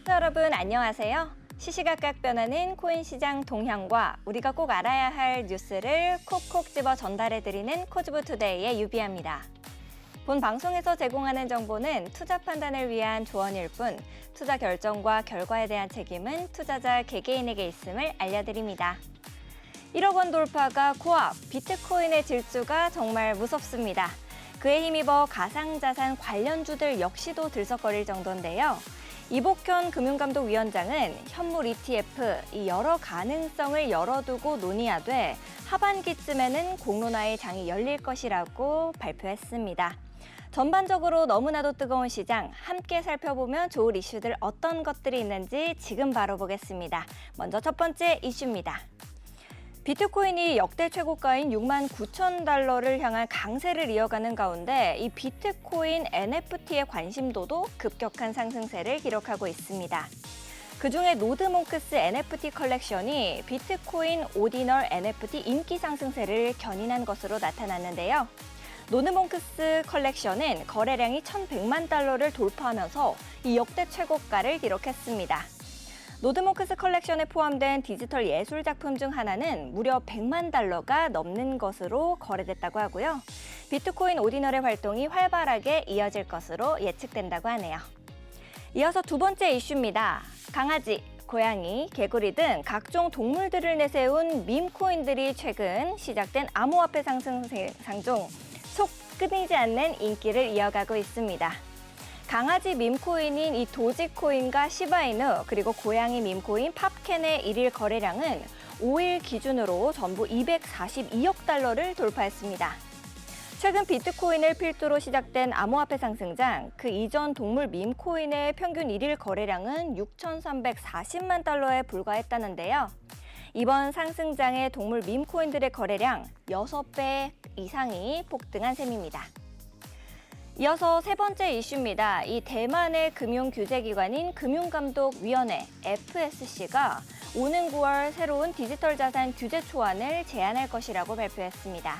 여러분 안녕하세요. 시시각각 변하는 코인 시장 동향과 우리가 꼭 알아야 할 뉴스를 콕콕 집어 전달해드리는 코즈부투데이의 유비아입니다. 본 방송에서 제공하는 정보는 투자 판단을 위한 조언일 뿐 투자 결정과 결과에 대한 책임은 투자자 개개인에게 있음을 알려드립니다. 1억 원 돌파가 코앞, 비트코인의 질주가 정말 무섭습니다. 그에 힘입어 가상자산 관련주들 역시도 들썩거릴 정도인데요. 이복현 금융감독위원장은 현물 ETF 이 여러 가능성을 열어두고 논의하되 하반기쯤에는 공론화의 장이 열릴 것이라고 발표했습니다. 전반적으로 너무나도 뜨거운 시장 함께 살펴보면 좋을 이슈들 어떤 것들이 있는지 지금 바로 보겠습니다. 먼저 첫 번째 이슈입니다. 비트코인이 역대 최고가인 69,000달러를 향한 강세를 이어가는 가운데 이 비트코인 NFT의 관심도도 급격한 상승세를 기록하고 있습니다. 그중에 노드몽크스 NFT 컬렉션이 비트코인 오디널 NFT 인기 상승세를 견인한 것으로 나타났는데요. 노드몽크스 컬렉션은 거래량이 1,100만 달러를 돌파하면서 이 역대 최고가를 기록했습니다. 노드몽크스 컬렉션에 포함된 디지털 예술 작품 중 하나는 무려 100만 달러가 넘는 것으로 거래됐다고 하고요. 비트코인 오디널의 활동이 활발하게 이어질 것으로 예측된다고 하네요. 이어서 두 번째 이슈입니다. 강아지, 고양이, 개구리 등 각종 동물들을 내세운 밈코인들이 최근 시작된 암호화폐 상승상 중 속 끊이지 않는 인기를 이어가고 있습니다. 강아지 밈코인인 이 도지코인과 시바이누 그리고 고양이 밈코인 팝캔의 일일 거래량은 5일 기준으로 전부 242억 달러를 돌파했습니다. 최근 비트코인을 필두로 시작된 암호화폐 상승장, 그 이전 동물 밈코인의 평균 일일 거래량은 6,340만 달러에 불과했다는데요. 이번 상승장의 동물 밈코인들의 거래량 6배 이상이 폭등한 셈입니다. 이어서 세 번째 이슈입니다. 이 대만의 금융규제기관인 금융감독위원회 FSC가 오는 9월 새로운 디지털 자산 규제 초안을 제안할 것이라고 발표했습니다.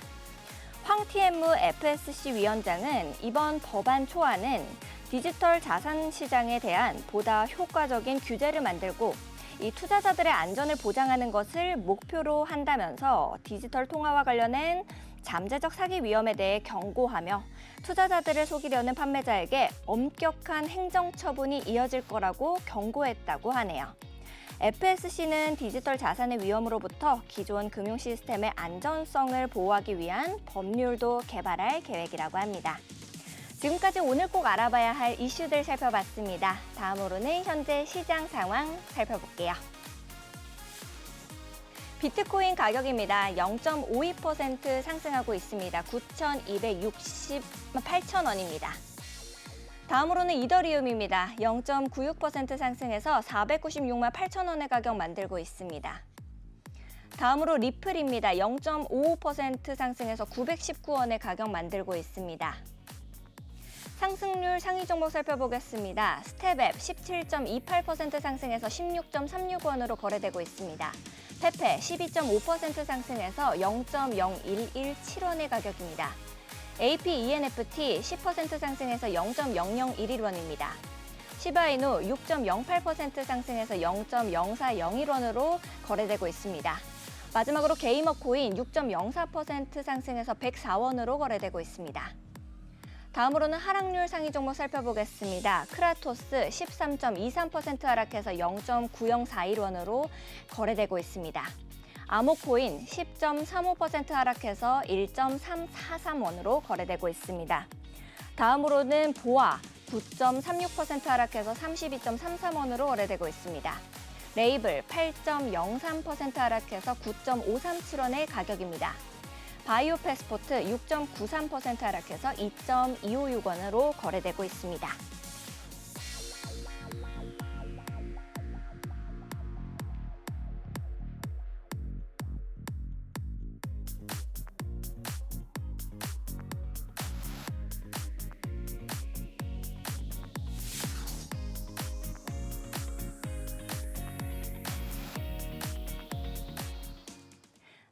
황티엔무 FSC 위원장은 이번 법안 초안은 디지털 자산 시장에 대한 보다 효과적인 규제를 만들고 이 투자자들의 안전을 보장하는 것을 목표로 한다면서 디지털 통화와 관련된 잠재적 사기 위험에 대해 경고하며 투자자들을 속이려는 판매자에게 엄격한 행정 처분이 이어질 거라고 경고했다고 하네요. FSC는 디지털 자산의 위험으로부터 기존 금융 시스템의 안전성을 보호하기 위한 법률도 개발할 계획이라고 합니다. 지금까지 오늘 꼭 알아봐야 할 이슈들 살펴봤습니다. 다음으로는 현재 시장 상황 살펴볼게요. 비트코인 가격입니다. 0.52% 상승하고 있습니다. 9,268,000원입니다. 다음으로는 이더리움입니다. 0.96% 상승해서 496만 8천원의 가격 만들고 있습니다. 다음으로 리플입니다. 0.55% 상승해서 919원의 가격 만들고 있습니다. 상승률 상위 종목 살펴보겠습니다. 스텝앱 17.28% 상승해서 16.36원으로 거래되고 있습니다. 페페 12.5% 상승해서 0.0117원의 가격입니다. APENFT 10% 상승해서 0.0011원입니다. 시바이누 6.08% 상승해서 0.0401원으로 거래되고 있습니다. 마지막으로 게이머코인 6.04% 상승해서 104원으로 거래되고 있습니다. 다음으로는 하락률 상위 종목 살펴보겠습니다. 크라토스 13.23% 하락해서 0.9041원으로 거래되고 있습니다. 아모코인 10.35% 하락해서 1.343원으로 거래되고 있습니다. 다음으로는 보아 9.36% 하락해서 32.33원으로 거래되고 있습니다. 레이블 8.03% 하락해서 9.537원의 가격입니다. 바이오 패스포트 6.93% 하락해서 2.256원으로 거래되고 있습니다.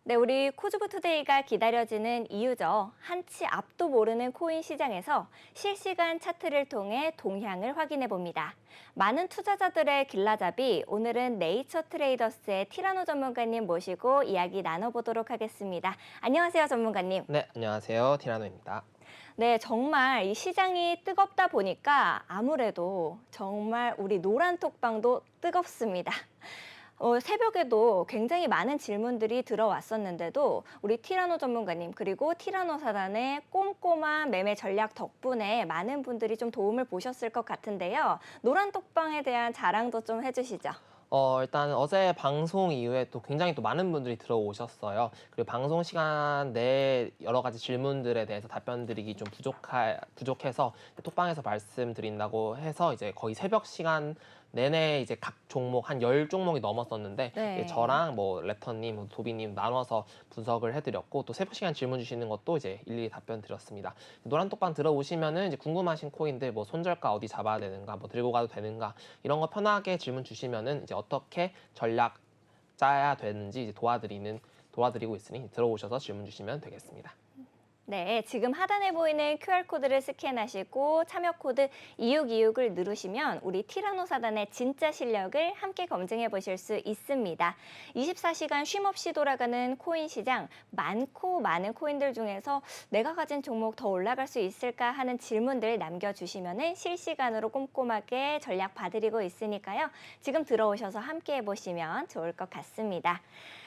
네, 우리 코즈부 투데이가 기다려지는 이유죠. 한치 앞도 모르는 코인 시장에서 실시간 차트를 통해 동향을 확인해 봅니다. 많은 투자자들의 길라잡이, 오늘은 네이처 트레이더스의 티라노 전문가님 모시고 이야기 나눠보도록 하겠습니다. 안녕하세요, 전문가님. 네, 안녕하세요. 티라노입니다. 네, 정말 이 시장이 뜨겁다 보니까 아무래도 정말 우리 노란 톡방도 뜨겁습니다. 새벽에도 굉장히 많은 질문들이 들어왔었는데도 우리 티라노 전문가님 그리고 티라노 사단의 꼼꼼한 매매 전략 덕분에 많은 분들이 좀 도움을 보셨을 것 같은데요. 노란 톡방에 대한 자랑도 좀 해주시죠. 일단 어제 방송 이후에 또 굉장히 또 많은 분들이 들어오셨어요. 그리고 방송 시간 내에 여러 가지 질문들에 대해서 답변 드리기 좀 부족해서 톡방에서 말씀드린다고 해서 이제 거의 새벽 시간 내내 이제 각 종목 한 10종목이 넘었었는데 네. 저랑 뭐 랩터님, 도비님 나눠서 분석을 해드렸고 또 새벽 시간 질문 주시는 것도 이제 일일이 답변 드렸습니다. 노란 톡방 들어오시면은 이제 궁금하신 코인들 뭐 손절가 어디 잡아야 되는가, 뭐 들고 가도 되는가 이런 거 편하게 질문 주시면은 이제 어떻게 전략 짜야 되는지 이제 도와드리고 있으니 들어오셔서 질문 주시면 되겠습니다. 네, 지금 하단에 보이는 QR코드를 스캔하시고 참여 코드 2626을 누르시면 우리 티라노 사단의 진짜 실력을 함께 검증해 보실 수 있습니다. 24시간 쉼없이 돌아가는 코인 시장, 많고 많은 코인들 중에서 내가 가진 종목 더 올라갈 수 있을까 하는 질문들 남겨주시면 실시간으로 꼼꼼하게 전략 봐드리고 있으니까요. 지금 들어오셔서 함께 해보시면 좋을 것 같습니다.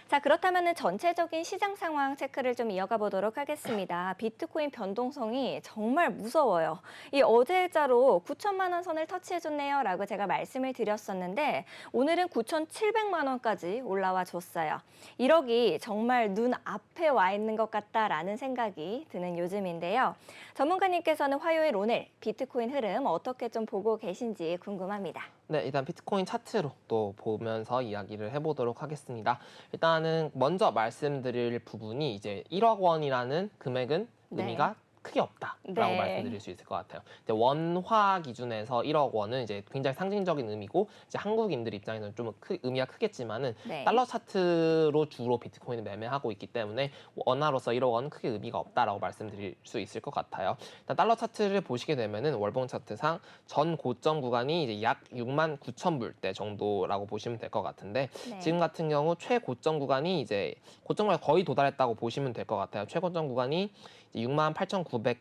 자, 그렇다면 전체적인 시장 상황 체크를 좀 이어가 보도록 하겠습니다. 비트코인 변동성이 정말 무서워요. 이 어제자로 9천만 원 선을 터치해줬네요 라고 제가 말씀을 드렸었는데 오늘은 9,700만 원까지 올라와 줬어요. 1억이 정말 눈 앞에 와 있는 것 같다라는 생각이 드는 요즘인데요. 전문가님께서는 화요일 오늘 비트코인 흐름 어떻게 좀 보고 계신지 궁금합니다. 네, 일단 비트코인 차트로 또 보면서 이야기를 해보도록 하겠습니다. 일단은 먼저 말씀드릴 부분이 이제 1억 원이라는 금액은 네. 의미가 크게 없다라고 네. 말씀드릴 수 있을 것 같아요. 이제 원화 기준에서 1억 원은 이제 굉장히 상징적인 의미고 이제 한국인들 입장에서는 좀 의미가 크겠지만은 네. 달러 차트로 주로 비트코인을 매매하고 있기 때문에 원화로서 1억 원은 크게 의미가 없다라고 말씀드릴 수 있을 것 같아요. 일단 달러 차트를 보시게 되면은 월봉 차트상 전 고점 구간이 이제 약 6만 9천 불대 정도라고 보시면 될 것 같은데 네. 지금 같은 경우 최고점 구간이 이제 고점에 거의 도달했다고 보시면 될 것 같아요. 최고점 구간이 68,900불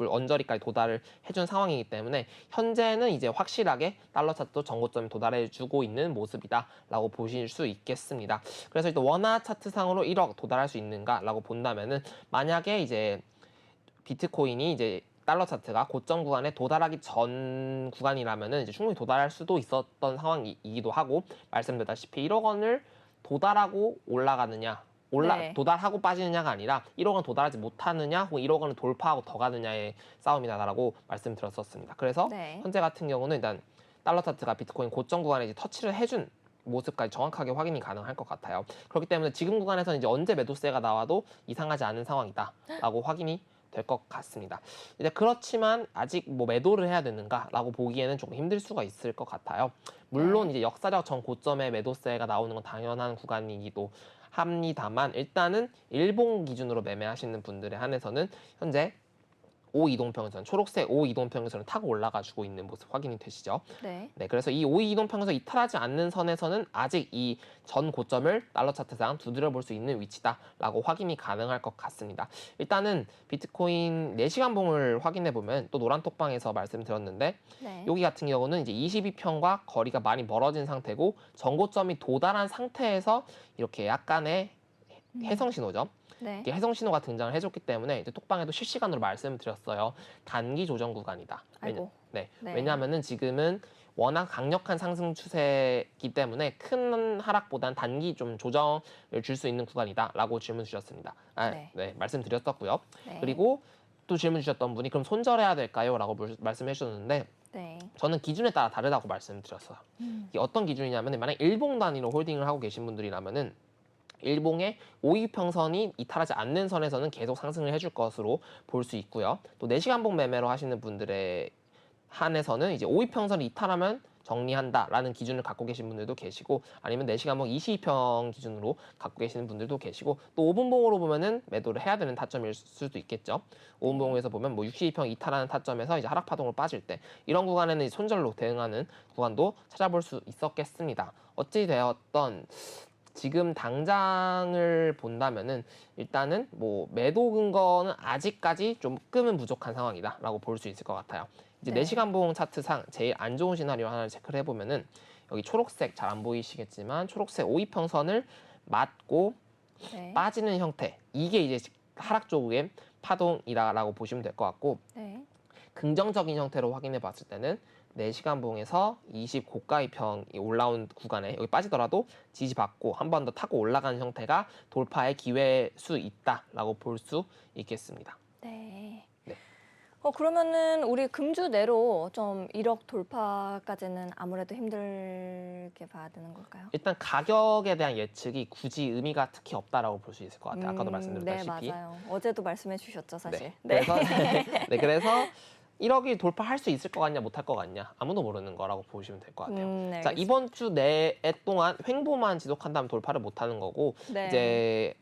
언저리까지 도달을 해준 상황이기 때문에 현재는 이제 확실하게 달러 차트도 전고점에 도달해주고 있는 모습이다라고 보실 수 있겠습니다. 그래서 일단 원화 차트상으로 1억 도달할 수 있는가라고 본다면은 만약에 이제 비트코인이 이제 달러 차트가 고점 구간에 도달하기 전 구간이라면은 이제 충분히 도달할 수도 있었던 상황이기도 하고 말씀드렸다시피 1억 원을 도달하고 올라가느냐 네. 도달하고 빠지느냐가 아니라 1억 원 도달하지 못하느냐 혹은 1억 원을 돌파하고 더 가느냐의 싸움이다라고 말씀드렸었습니다. 그래서 네. 현재 같은 경우는 일단 달러 차트가 비트코인 고점 구간에 이제 터치를 해준 모습까지 정확하게 확인이 가능할 것 같아요. 그렇기 때문에 지금 구간에서는 이제 언제 매도세가 나와도 이상하지 않은 상황이다라고 확인이 될 것 같습니다. 이제 그렇지만 아직 뭐 매도를 해야 되는가라고 보기에는 조금 힘들 수가 있을 것 같아요. 물론 이제 역사적 전 고점에 매도세가 나오는 건 당연한 구간이기도 합니다만 일단은 일봉 기준으로 매매하시는 분들에 한해서는 현재 5이동평선, 초록색 5이동평선을 타고 올라가지고 있는 모습 확인이 되시죠? 네. 네, 그래서 이 5이동평선 이탈하지 않는 선에서는 아직 이 전 고점을 달러 차트상 두드려 볼 수 있는 위치다라고 확인이 가능할 것 같습니다. 일단은 비트코인 4시간 봉을 확인해 보면 또 노란 톡방에서 말씀드렸는데 네. 여기 같은 경우는 이제 22평과 거리가 많이 멀어진 상태고 전고점이 도달한 상태에서 이렇게 약간의 해성 신호죠. 네. 해성 신호가 등장을 해줬기 때문에 이제 톡방에도 실시간으로 말씀드렸어요. 단기 조정 구간이다. 아이고. 네. 네. 왜냐하면은 지금은 워낙 강력한 상승 추세이기 때문에 큰 하락보단 단기 좀 조정을 줄 수 있는 구간이다라고 질문 주셨습니다. 네. 말씀드렸었고요. 네. 그리고 또 질문 주셨던 분이 그럼 손절해야 될까요?라고 말씀해 주셨는데 네. 저는 기준에 따라 다르다고 말씀드렸어요. 이게 어떤 기준이냐면 만약 일봉 단위로 홀딩을 하고 계신 분들이라면은 일봉의 5이평선이 이탈하지 않는 선에서는 계속 상승을 해줄 것으로 볼 수 있고요. 또 4시간 봉 매매로 하시는 분들의 한에서는 이제 5이평선이 이탈하면 정리한다라는 기준을 갖고 계신 분들도 계시고 아니면 4시간봉 22평 기준으로 갖고 계시는 분들도 계시고 또 5분봉으로 보면은 매도를 해야 되는 타점일 수도 있겠죠. 5분봉에서 보면 뭐 62평 이탈하는 타점에서 이제 하락 파동으로 빠질 때 이런 구간에는 손절로 대응하는 구간도 찾아볼 수 있었겠습니다. 어찌 되었던 지금 당장을 본다면은 일단은 뭐 매도 근거는 아직까지 조금은 부족한 상황이다라고 볼 수 있을 것 같아요. 이제 네. 4시간봉 차트상 제일 안 좋은 시나리오 하나를 체크를 해보면은 여기 초록색 잘 안 보이시겠지만 초록색 5이평선을 맞고 네. 빠지는 형태 이게 이제 하락 쪽의 파동이다라고 보시면 될 것 같고 네. 긍정적인 형태로 확인해 봤을 때는 4시간봉에서 20 고가의 평이 올라온 구간에 여기 빠지더라도 지지받고 한 번 더 타고 올라가는 형태가 돌파의 기회일 수 있다라고 볼 수 있겠습니다. 네. 네. 그러면은 우리 금주 내로 좀 1억 돌파까지는 아무래도 힘들게 봐야 되는 걸까요? 일단 가격에 대한 예측이 굳이 의미가 특히 없다라고 볼 수 있을 것 같아요. 아까도 말씀드렸다시피. 네, 맞아요. 어제도 말씀해 주셨죠, 사실. 네. 그래서 1억이 돌파할 수 있을 것 같냐 못할 것 같냐 아무도 모르는 거라고 보시면 될 것 같아요. 네, 자, 알겠습니다. 이번 주 내에 동안 횡보만 지속한다면 돌파를 못하는 거고 네. 이제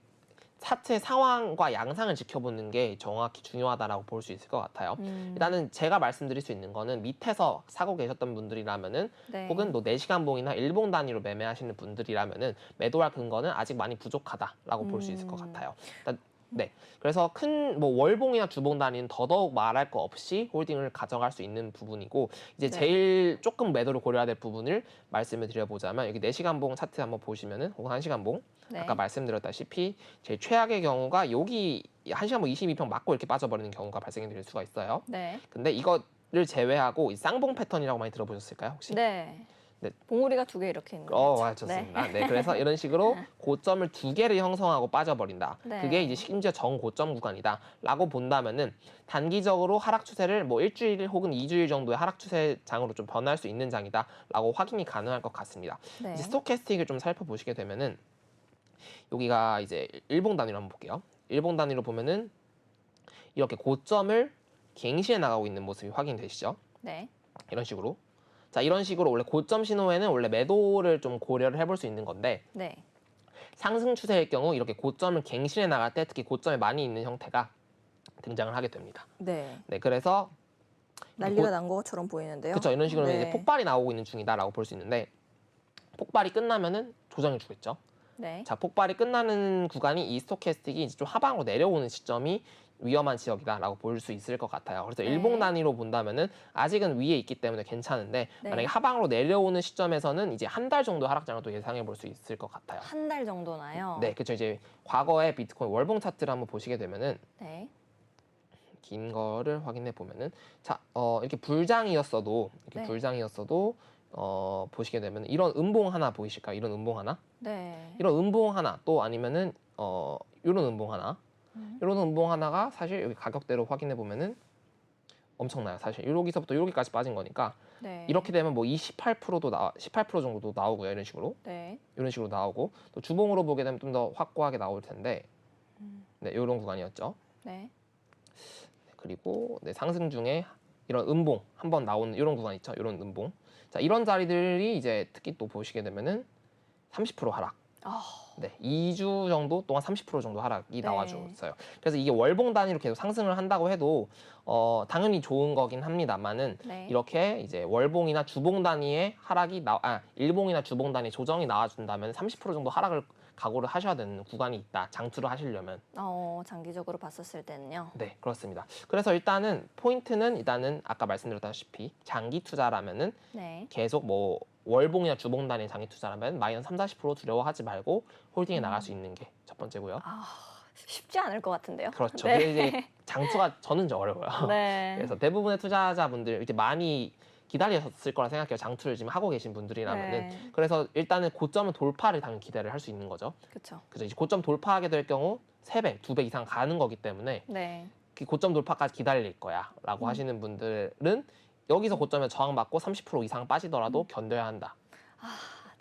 차트의 상황과 양상을 지켜보는 게 정확히 중요하다라고 볼 수 있을 것 같아요. 일단은 제가 말씀드릴 수 있는 거는 밑에서 사고 계셨던 분들이라면은 네. 혹은 또 4시간봉이나 일봉 단위로 매매하시는 분들이라면은 매도할 근거는 아직 많이 부족하다라고 볼 수 있을 것 같아요. 일단 네, 그래서 큰 뭐 월봉이나 주봉 단위는 더더욱 말할 거 없이 홀딩을 가져갈 수 있는 부분이고 이제 네. 제일 조금 매도를 고려해야 될 부분을 말씀을 드려보자면 여기 4시간봉 차트 한번 보시면은 혹은 1시간봉 네. 아까 말씀드렸다시피 제일 최악의 경우가 여기 1시간봉 22평 맞고 이렇게 빠져버리는 경우가 발생이 될 수가 있어요. 네. 근데 이거를 제외하고 이 쌍봉 패턴이라고 많이 들어보셨을까요 혹시? 네. 네. 봉우리가 2개 이렇게 있는 거죠. 맞습니다. 네, 그래서 이런 식으로 고점을 2개를 형성하고 빠져버린다. 네. 그게 이제 심지어 정고점 구간이다라고 본다면은 단기적으로 하락 추세를 뭐 일주일 혹은 2주일 정도의 하락 추세장으로 좀 변할 수 있는 장이다라고 확인이 가능할 것 같습니다. 네. 이제 스토캐스틱을 좀 살펴보시게 되면은 여기가 이제 일봉 단위로 한번 볼게요. 일봉 단위로 보면은 이렇게 고점을 갱신해 나가고 있는 모습이 확인되시죠? 네. 이런 식으로. 자, 이런 식으로 원래 고점 신호에는 원래 매도를 좀 고려를 해볼 수 있는 건데 네. 상승 추세일 경우 이렇게 고점을 갱신해 나갈 때 특히 고점에 많이 있는 형태가 등장을 하게 됩니다. 네. 네, 그래서 난리가 난 것처럼 보이는데요. 그렇죠. 이런 식으로 네. 이제 폭발이 나오고 있는 중이다라고 볼 수 있는데 폭발이 끝나면은 조정이 주겠죠. 네. 자, 폭발이 끝나는 구간이 이 스토캐스틱이 이제 좀 하방으로 내려오는 시점이 위험한 지역이다라고 볼 수 있을 것 같아요. 그래서 네. 일봉 단위로 본다면은 아직은 위에 있기 때문에 괜찮은데 네. 만약에 하방으로 내려오는 시점에서는 이제 한 달 정도 하락장을 또 예상해 볼 수 있을 것 같아요. 한 달 정도나요? 네, 그렇죠. 이제 과거의 비트코인 월봉 차트를 한번 보시게 되면은 네. 긴 거를 확인해 보면은 자, 이렇게 불장이었어도 네. 보시게 되면 이런 음봉 하나 보이실까요? 이런 음봉 하나? 네. 이런 음봉 하나 또 아니면은 이런 음봉 하나 이런 음봉 하나가 사실 여기 가격대로 확인해 보면은 엄청나요. 사실 여기서부터 여기까지 빠진 거니까 네. 이렇게 되면 뭐 18%도 18% 정도도 나오고요. 이런 식으로 네. 나오고 또 주봉으로 보게 되면 좀 더 확고하게 나올 텐데 네, 이런 구간이었죠. 네. 그리고 네, 상승 중에 이런 음봉 한번 나오는 이런 구간 있죠. 이런 음봉. 자, 이런 자리들이 이제 특히 또 보시게 되면은 30% 하락. 아, 네, 2주 정도 동안 30% 정도 네. 하락이 나와줬어요. 그래서 이게 월봉 단위로 계속 상승을 한다고 해도 당연히 좋은 거긴 합니다만은 네. 이렇게 이제 월봉이나 주봉 단위의 하락이 일봉이나 주봉 단위 조정이 나와준다면 30% 정도 하락을 각오를 하셔야 되는 구간이 있다. 장투를 하시려면. 장기적으로 봤었을 때는요. 네, 그렇습니다. 그래서 일단은 포인트는 일단은 아까 말씀드렸다시피 장기 투자라면은 네. 계속 뭐 월봉이나 주봉 단위 장기 투자라면 마이너스 30-40% 두려워하지 말고 홀딩에 나갈 수 있는 게 첫 번째고요. 쉽지 않을 것 같은데요. 그렇죠. 네. 근데 이제 장투가 저는 좀 어려워요. 네. 그래서 대부분의 투자자분들 이제 많이 기다리셨을 거라 생각해요. 장투를 지금 하고 계신 분들이라면은. 네. 그래서 일단은 고점은 돌파를 당연히 기대를 할 수 있는 거죠. 그렇죠. 그래서 이제 고점 돌파하게 될 경우 3배, 2배 이상 가는 거기 때문에 네. 그 고점 돌파까지 기다릴 거야라고 하시는 분들은 여기서 고점에 저항받고 30% 이상 빠지더라도 견뎌야 한다.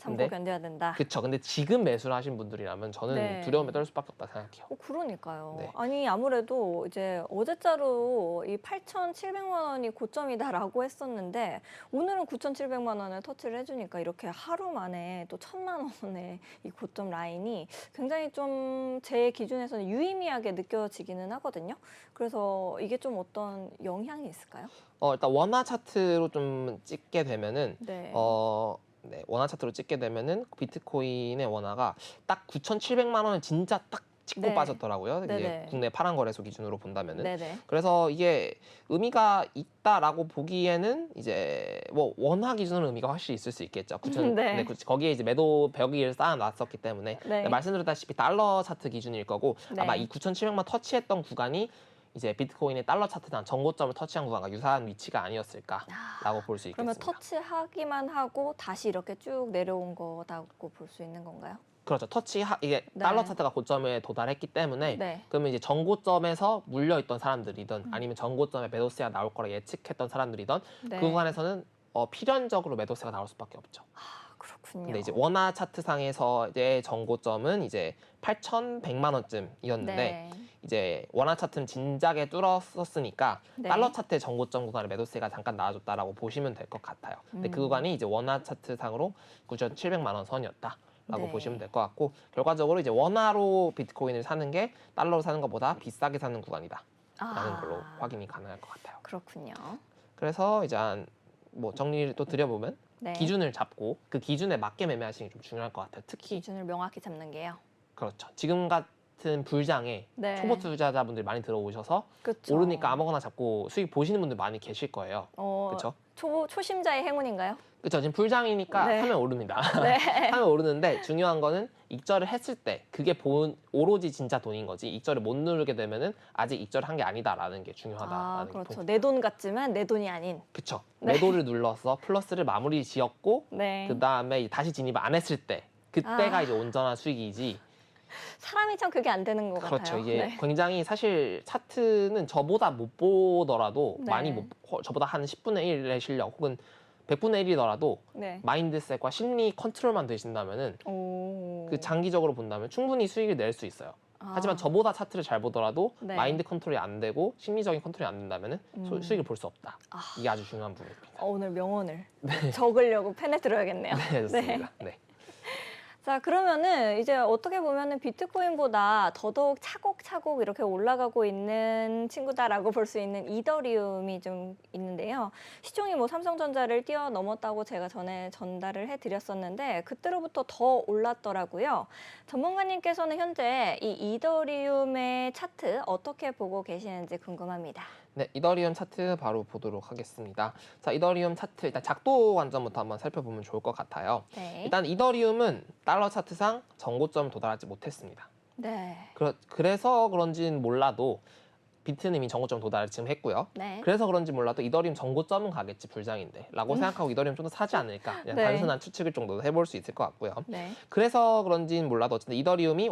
참고 근데 견뎌야 된다. 그쵸. 근데 지금 매수를 하신 분들이라면 저는 네. 두려움에 떨 수밖에 없다 생각해요. 그러니까요. 네. 아니 아무래도 이제 어제자로 이 8,700만 원이 고점이다라고 했었는데 오늘은 9,700만 원을 터치를 해주니까 이렇게 하루 만에 또 1,000만 원의 이 고점 라인이 굉장히 좀 제 기준에서는 유의미하게 느껴지기는 하거든요. 그래서 이게 좀 어떤 영향이 있을까요? 일단 원화 차트로 좀 찍게 되면은 네. 네, 원화 차트로 찍게 되면은 비트코인의 원화가 딱 9,700만 원을 진짜 딱 찍고 네. 빠졌더라고요. 이제 네네. 국내 파란 거래소 기준으로 본다면은. 네네. 그래서 이게 의미가 있다라고 보기에는 이제 뭐 원화 기준으로 의미가 확실히 있을 수 있겠죠. 9천 네. 네, 거기에 이제 매도 벽을 쌓아놨었기 때문에 네. 말씀드렸다시피 달러 차트 기준일 거고 네. 아마 이 9,700만 터치했던 구간이 이제 비트코인의 달러 차트상 정고점을 터치한 구간과 유사한 위치가 아니었을까라고 볼 수 그러면 있겠습니다. 터치하기만 하고 다시 이렇게 쭉 내려온 거라고 볼 수 있는 건가요? 그렇죠. 이게 네. 달러 차트가 고점에 도달했기 때문에 네. 그러면 이제 전고점에서 물려있던 사람들이든 아니면 전고점에 매도세가 나올 거라 예측했던 사라들이든 네. 그 구간에서는 필연적으로 매도세가 나올 수밖에 없죠. 그렇군요. 근데 이제 원화 차트상에서 이제 전고점은 이제 8,100만 원쯤이었는데 네. 이제 원화 차트는 진작에 뚫었었으니까 네. 달러 차트의 전고점 구간에 매도세가 잠깐 나와줬다라고 보시면 될 것 같아요. 근데 그 구간이 이제 원화 차트상으로 9,700만 원 선이었다라고 네. 보시면 될 것 같고 결과적으로 이제 원화로 비트코인을 사는 게 달러로 사는 것보다 비싸게 사는 구간이다라는 걸로 확인이 가능할 것 같아요. 그렇군요. 그래서 이제 뭐 정리를 또 드려보면 네. 기준을 잡고 그 기준에 맞게 매매하시는 게 좀 중요할 것 같아요. 특히 기준을 명확히 잡는 게요. 그렇죠. 지금 같은 불장에 네. 초보 투자자분들이 많이 들어오셔서 그쵸. 오르니까 아무거나 잡고 수익 보시는 분들 많이 계실 거예요. 그렇죠? 초심자의 행운인가요? 그렇죠. 지금 불장이니까 네. 하면 오릅니다. 네. 하면 오르는데 중요한 거는 익절을 했을 때 그게 오로지 진짜 돈인 거지. 익절을 못 누르게 되면은 아직 익절을 한 게 아니다라는 게 중요하다라는 게 그렇죠. 포인트. 내 돈 같지만 내 돈이 아닌. 그렇죠. 네. 매도를 눌러서 플러스를 마무리 지었고 네. 그 다음에 다시 진입을 안 했을 때 그때가 아. 이제 온전한 수익이지. 사람이 참 그게 안 되는 것 그렇죠. 같아요. 이게 네. 굉장히 사실 차트는 저보다 못 보더라도 네. 많이 저보다 한 10분의 1의 실력 혹은 100분의 1이더라도 네. 마인드셋과 심리 컨트롤만 되신다면은 그 장기적으로 본다면 충분히 수익을 낼 수 있어요. 하지만 저보다 차트를 잘 보더라도 네. 마인드 컨트롤이 안 되고 심리적인 컨트롤이 안 된다면은 수익을 볼 수 없다. 아. 이게 아주 중요한 부분입니다. 오늘 명언을 적으려고 펜에 들어야겠네요. 네, 좋습니다. 네. 자, 그러면은 이제 어떻게 보면은 비트코인보다 더더욱 차곡차곡 이렇게 올라가고 있는 친구다라고 볼 수 있는 이더리움이 좀 있는데요. 시총이 뭐 삼성전자를 뛰어넘었다고 제가 전에 전달을 해드렸었는데 그때로부터 더 올랐더라고요. 전문가님께서는 현재 이 이더리움의 차트 어떻게 보고 계시는지 궁금합니다. 네, 이더리움 차트 바로 보도록 하겠습니다. 자, 이더리움 차트 일단 작도 관점부터 한번 살펴보면 좋을 것 같아요. 네. 일단 이더리움은 달러 차트상 정고점을 도달하지 못했습니다. 네. 그래서 그런지는 몰라도 비트는 이미 정고점 도달을 지금 했고요. 네. 그래서 그런지 몰라도 이더리움 정고점은 가겠지 불장인데 라고 생각하고 이더리움 좀 더 사지 않을까 그냥 네. 단순한 추측을 정도 해볼 수 있을 것 같고요. 네. 그래서 그런지는 몰라도 어쨌든 이더리움이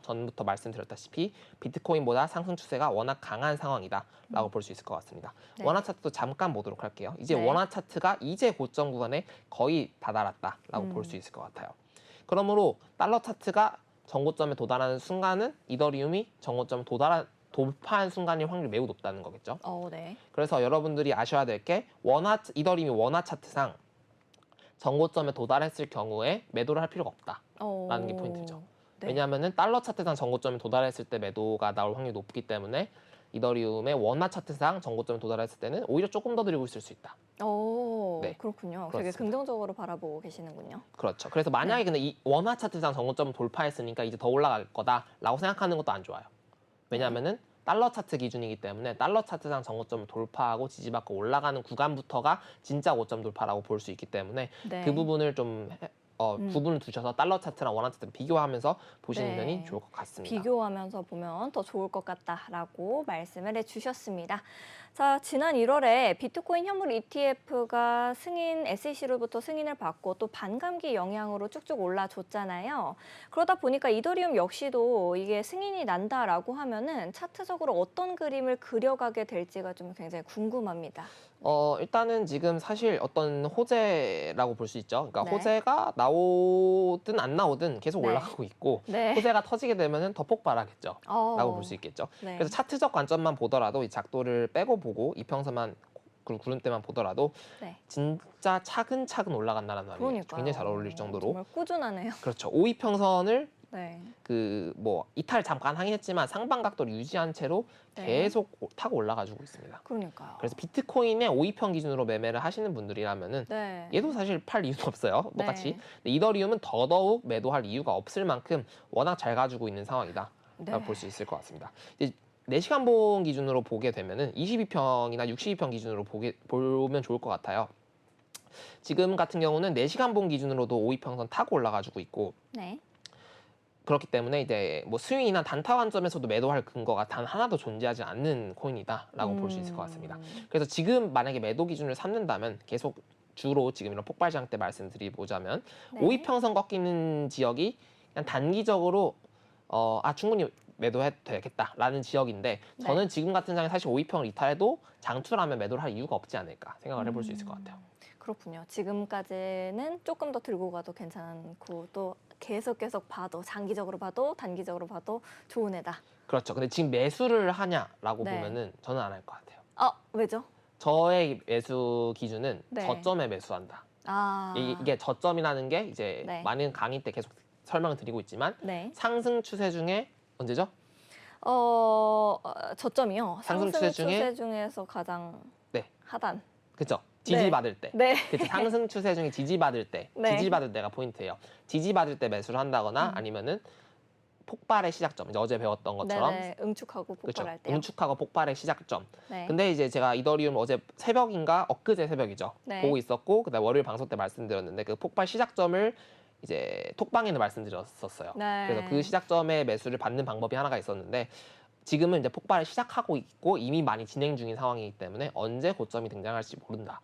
전부터 말씀드렸다시피 비트코인보다 상승 추세가 워낙 강한 상황이다라고 볼 수 있을 것 같습니다. 네. 원화 차트도 잠깐 보도록 할게요. 이제 네. 원화 차트가 이제 고점 구간에 거의 다다랐다라고 볼 수 있을 것 같아요. 그러므로 달러 차트가 정고점에 도달하는 순간은 이더리움이 정고점을 돌파한 순간일 확률이 매우 높다는 거겠죠. 네. 그래서 여러분들이 아셔야 될 게 이더리움이 원화 차트상 정고점에 도달했을 경우에 매도를 할 필요가 없다라는 게 포인트죠. 네. 왜냐하면은 달러 차트상 정고점에 도달했을 때 매도가 나올 확률이 높기 때문에 이더리움의 원화 차트상 정고점에 도달했을 때는 오히려 조금 더 들고 있을 수 있다. 네. 그렇군요. 되게 그렇습니다. 긍정적으로 바라보고 계시는군요. 그렇죠. 그래서 만약에 근데 이 원화 차트상 정고점을 돌파했으니까 이제 더 올라갈 거다라고 생각하는 것도 안 좋아요. 왜냐하면은 달러 차트 기준이기 때문에 달러 차트상 정고점을 돌파하고 지지받고 올라가는 구간부터가 진짜 고점 돌파라고 볼 수 있기 때문에 네. 그 부분을 좀 구분을 두셔서 달러 차트랑 원화 차트를 비교하면서 보시는 네. 면이 좋을 것 같습니다. 비교하면서 보면 더 좋을 것 같다라고 말씀을 해주셨습니다. 자, 지난 1월에 비트코인 현물 ETF가 SEC로부터 승인을 받고 또 반감기 영향으로 쭉쭉 올라줬잖아요. 그러다 보니까 이더리움 역시도 이게 승인이 난다라고 하면은 차트적으로 어떤 그림을 그려가게 될지가 좀 굉장히 궁금합니다. 일단은 지금 사실 어떤 호재라고 볼 수 있죠. 그러니까 네. 호재가 나오든 안 나오든 계속 네. 올라가고 있고 네. 호재가 터지게 되면은 더 폭발하겠죠. 라고 볼 수 있겠죠. 네. 그래서 차트적 관점만 보더라도 이 작도를 빼고 보고 이평선만 그리고 구름대만 보더라도 네. 진짜 차근차근 올라간다는 말이 그러니까요. 굉장히 잘 어울릴 정도로 정말 꾸준하네요. 그렇죠. 5이평선을 네. 이탈 잠깐 하긴 했지만 상방 각도를 유지한 채로 네. 계속 타고 올라가지고 있습니다. 그러니까요. 그래서 비트코인의 5이평 기준으로 매매를 하시는 분들이라면은 네. 얘도 사실 팔 이유는 없어요. 똑같이. 네. 근데 이더리움은 더더욱 매도할 이유가 없을 만큼 워낙 잘 가지고 있는 상황이다. 네. 라고 볼 수 있을 것 같습니다. 이제 4시간 봉 기준으로 보게 되면은 22평이나 62평 기준으로 보면 좋을 것 같아요. 지금 같은 경우는 4시간 봉 기준으로도 5이평선 타고 올라가지고 있고 네. 그렇기 때문에 이제 뭐 스윙이나 단타 관점에서도 매도할 근거가 단 하나도 존재하지 않는 코인이다라고 볼 수 있을 것 같습니다. 그래서 지금 만약에 매도 기준을 삼는다면 계속 주로 지금 이런 폭발장 때 말씀드리보자면 네. 5이평선 꺾이는 지역이 그냥 단기적으로 충분히 매도해도 되겠다라는 지역인데 저는 네. 지금 같은 장에 사실 5이평을 이탈해도 장투라면 매도를 할 이유가 없지 않을까 생각을 해볼 수 있을 것 같아요. 그렇군요. 지금까지는 조금 더 들고 가도 괜찮고 또 계속 봐도 장기적으로 봐도 단기적으로 봐도 좋은 애다. 그렇죠. 근데 지금 매수를 하냐라고 네. 보면은 저는 안 할 것 같아요. 왜죠? 저의 매수 기준은 네. 저점에 매수한다. 아. 이게 저점이라는 게 이제 네. 많은 강의 때 계속 설명을 드리고 있지만 네. 상승 추세 중에 언제죠? 저점이요. 상승 추세 중에 중에서 가장 네. 하단. 그죠? 지지받을 때. 네. 그치, 상승 추세 중에 지지받을 때. 네. 지지받을 때가 포인트예요. 지지받을 때 매수를 한다거나 아니면은 폭발의 시작점. 이제 어제 배웠던 것처럼 네네. 응축하고 그렇죠. 폭발할 때. 응축하고 폭발의 시작점. 네. 근데 이제 제가 이더리움 어제 새벽인가 엊그제 새벽이죠. 네. 보고 있었고 그다음 월요일 방송 때 말씀드렸는데 그 폭발 시작점을 이제 톡방에는 말씀드렸었어요. 네. 그래서 그 시작점에 매수를 받는 방법이 하나가 있었는데 지금은 이제 폭발을 시작하고 있고 이미 많이 진행 중인 상황이기 때문에 언제 고점이 등장할지 모른다.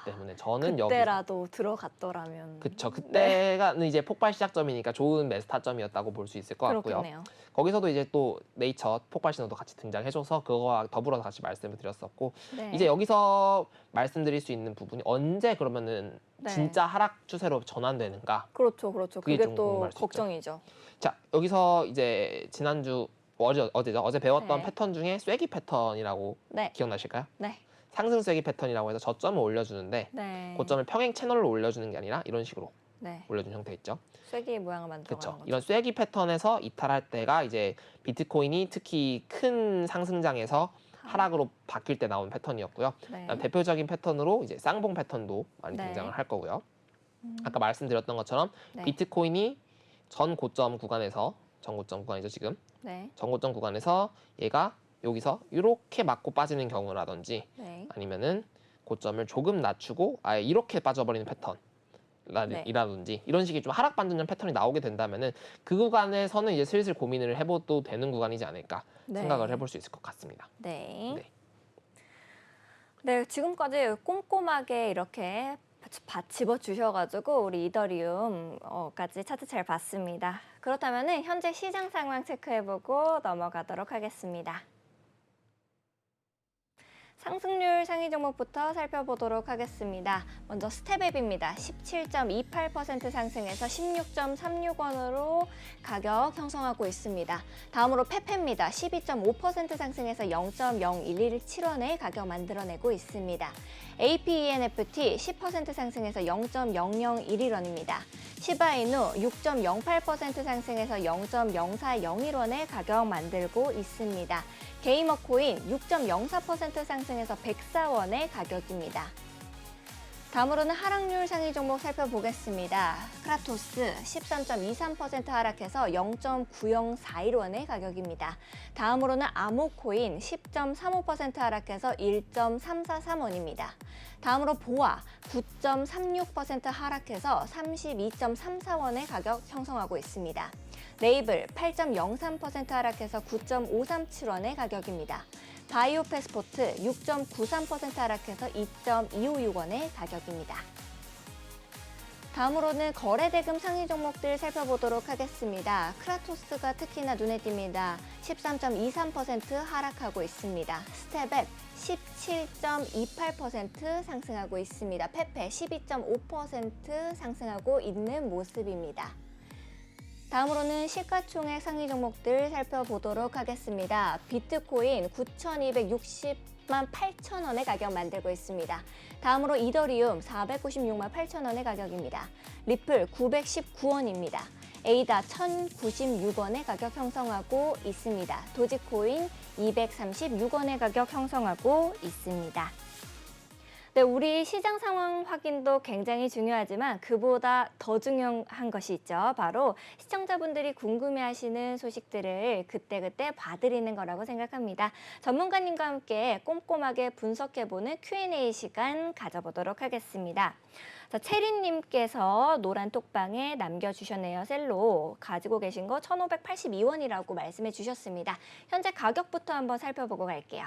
때문에 저는 그때라도 들어갔더라면. 그쵸. 네. 그때가 이제 폭발 시작점이니까 좋은 매수 타점이었다고 볼 수 있을 것 같고요. 그렇겠네요. 거기서도 이제 또 네이처 폭발 신호도 같이 등장해줘서 그거와 더불어서 같이 말씀을 드렸었고 네. 이제 여기서 말씀드릴 수 있는 부분이 언제 그러면은 네. 진짜 하락 추세로 전환되는가? 그렇죠. 그게 그게 좀 또 궁금할 수 있죠. 걱정이죠. 자 여기서 이제 지난주 어제죠. 어제 배웠던 네. 패턴 중에 쐐기 패턴이라고 네. 기억나실까요? 네. 상승 쐐기 패턴이라고 해서 저점을 올려주는데 네. 고점을 평행 채널로 올려주는 게 아니라 이런 식으로 네. 올려준 형태 있죠. 쐐기 모양을 만들어가는 그렇죠. 거죠. 이런 쐐기 패턴에서 이탈할 때가 이제 비트코인이 특히 큰 상승장에서 하락으로 바뀔 때 나온 패턴이었고요. 네. 그다음 대표적인 패턴으로 이제 쌍봉 패턴도 많이 네. 등장을 할 거고요. 아까 말씀드렸던 것처럼 네. 비트코인이 전 고점 구간이죠 지금. 네. 전 고점 구간에서 얘가 여기서 이렇게 맞고 빠지는 경우라든지 네. 아니면은 고점을 조금 낮추고 아예 이렇게 빠져버리는 패턴. 네. 이라든지 이런 식의 좀 하락 반전형 패턴이 나오게 된다면은 그 구간에서는 이제 슬슬 고민을 해봐도 되는 구간이지 않을까 네. 생각을 해볼 수 있을 것 같습니다. 네. 네. 네, 지금까지 꼼꼼하게 이렇게 집어 주셔가지고 우리 이더리움까지 차트 잘 봤습니다. 그렇다면은 현재 시장 상황 체크해보고 넘어가도록 하겠습니다. 상승률 상위 종목부터 살펴보도록 하겠습니다. 먼저 스텝앱입니다. 17.28% 상승해서 16.36원으로 가격 형성하고 있습니다. 다음으로 페페입니다. 12.5% 상승해서 0.0117원의 가격 만들어내고 있습니다. APENFT 10% 상승해서 0.0011원입니다. 시바이누 6.08% 상승해서 0.0401원의 가격 만들고 있습니다. 게이머코인 6.04% 상승해서 104원의 가격입니다. 다음으로는 하락률 상위 종목 살펴보겠습니다. 크라토스 13.23% 하락해서 0.9041원의 가격입니다. 다음으로는 아모코인 10.35% 하락해서 1.343원입니다. 다음으로 보아 9.36% 하락해서 32.34원의 가격 형성하고 있습니다. 네이블 8.03% 하락해서 9.537원의 가격입니다. 바이오 패스포트 6.93% 하락해서 2.256원의 가격입니다. 다음으로는 거래대금 상위 종목들 살펴보도록 하겠습니다. 크라토스가 특히나 눈에 띕니다. 13.23% 하락하고 있습니다. 스텝앱 17.28% 상승하고 있습니다. 페페 12.5% 상승하고 있는 모습입니다. 다음으로는 시가총액 상위 종목들 살펴보도록 하겠습니다. 비트코인 9,260만 8천 원의 가격 만들고 있습니다. 다음으로 이더리움 496만 8천 원의 가격입니다. 리플 919원입니다. 에이다 1,096원의 가격 형성하고 있습니다. 도지코인 236원의 가격 형성하고 있습니다. 네, 우리 시장 상황 확인도 굉장히 중요하지만 그보다 더 중요한 것이 있죠. 바로 시청자분들이 궁금해하시는 소식들을 그때그때 봐드리는 거라고 생각합니다. 전문가님과 함께 꼼꼼하게 분석해보는 Q&A 시간 가져보도록 하겠습니다. 자, 체리님께서 노란 톡방에 남겨주셨네요. 셀로 가지고 계신 거 1,582원이라고 말씀해 주셨습니다. 현재 가격부터 한번 살펴보고 갈게요.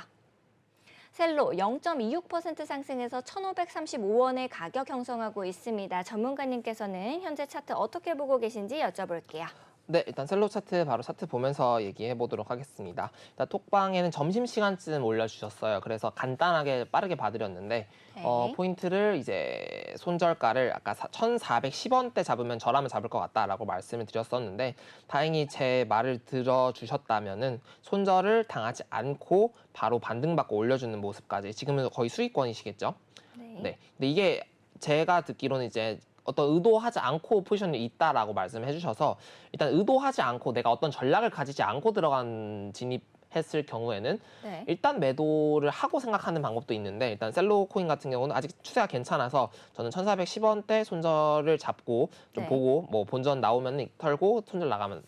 셀로 0.26% 상승해서 1,535원의 가격 형성하고 있습니다. 전문가님께서는 현재 차트 어떻게 보고 계신지 여쭤볼게요. 네, 일단 셀로 차트 바로 차트 보면서 얘기해 보도록 하겠습니다. 일단 톡방에는 점심시간쯤 올려주셨어요. 그래서 간단하게 빠르게 봐드렸는데 네. 포인트를 이제 손절가를 아까 1,410원대 잡으면 저라면 잡을 것 같다라고 말씀을 드렸었는데 다행히 제 말을 들어주셨다면은 손절을 당하지 않고 바로 반등받고 올려주는 모습까지 지금은 거의 수익권이시겠죠? 네. 근데 이게 제가 듣기로는 이제 어떤 의도하지 않고 포지션이 있다라고 말씀해 주셔서 일단 의도하지 않고 내가 어떤 전략을 가지지 않고 들어간 진입했을 경우에는 네. 일단 매도를 하고 생각하는 방법도 있는데 일단 셀로 코인 같은 경우는 아직 추세가 괜찮아서 저는 1,410원대 손절을 잡고 좀 네. 보고 뭐 본전 나오면 털고 손절 나가는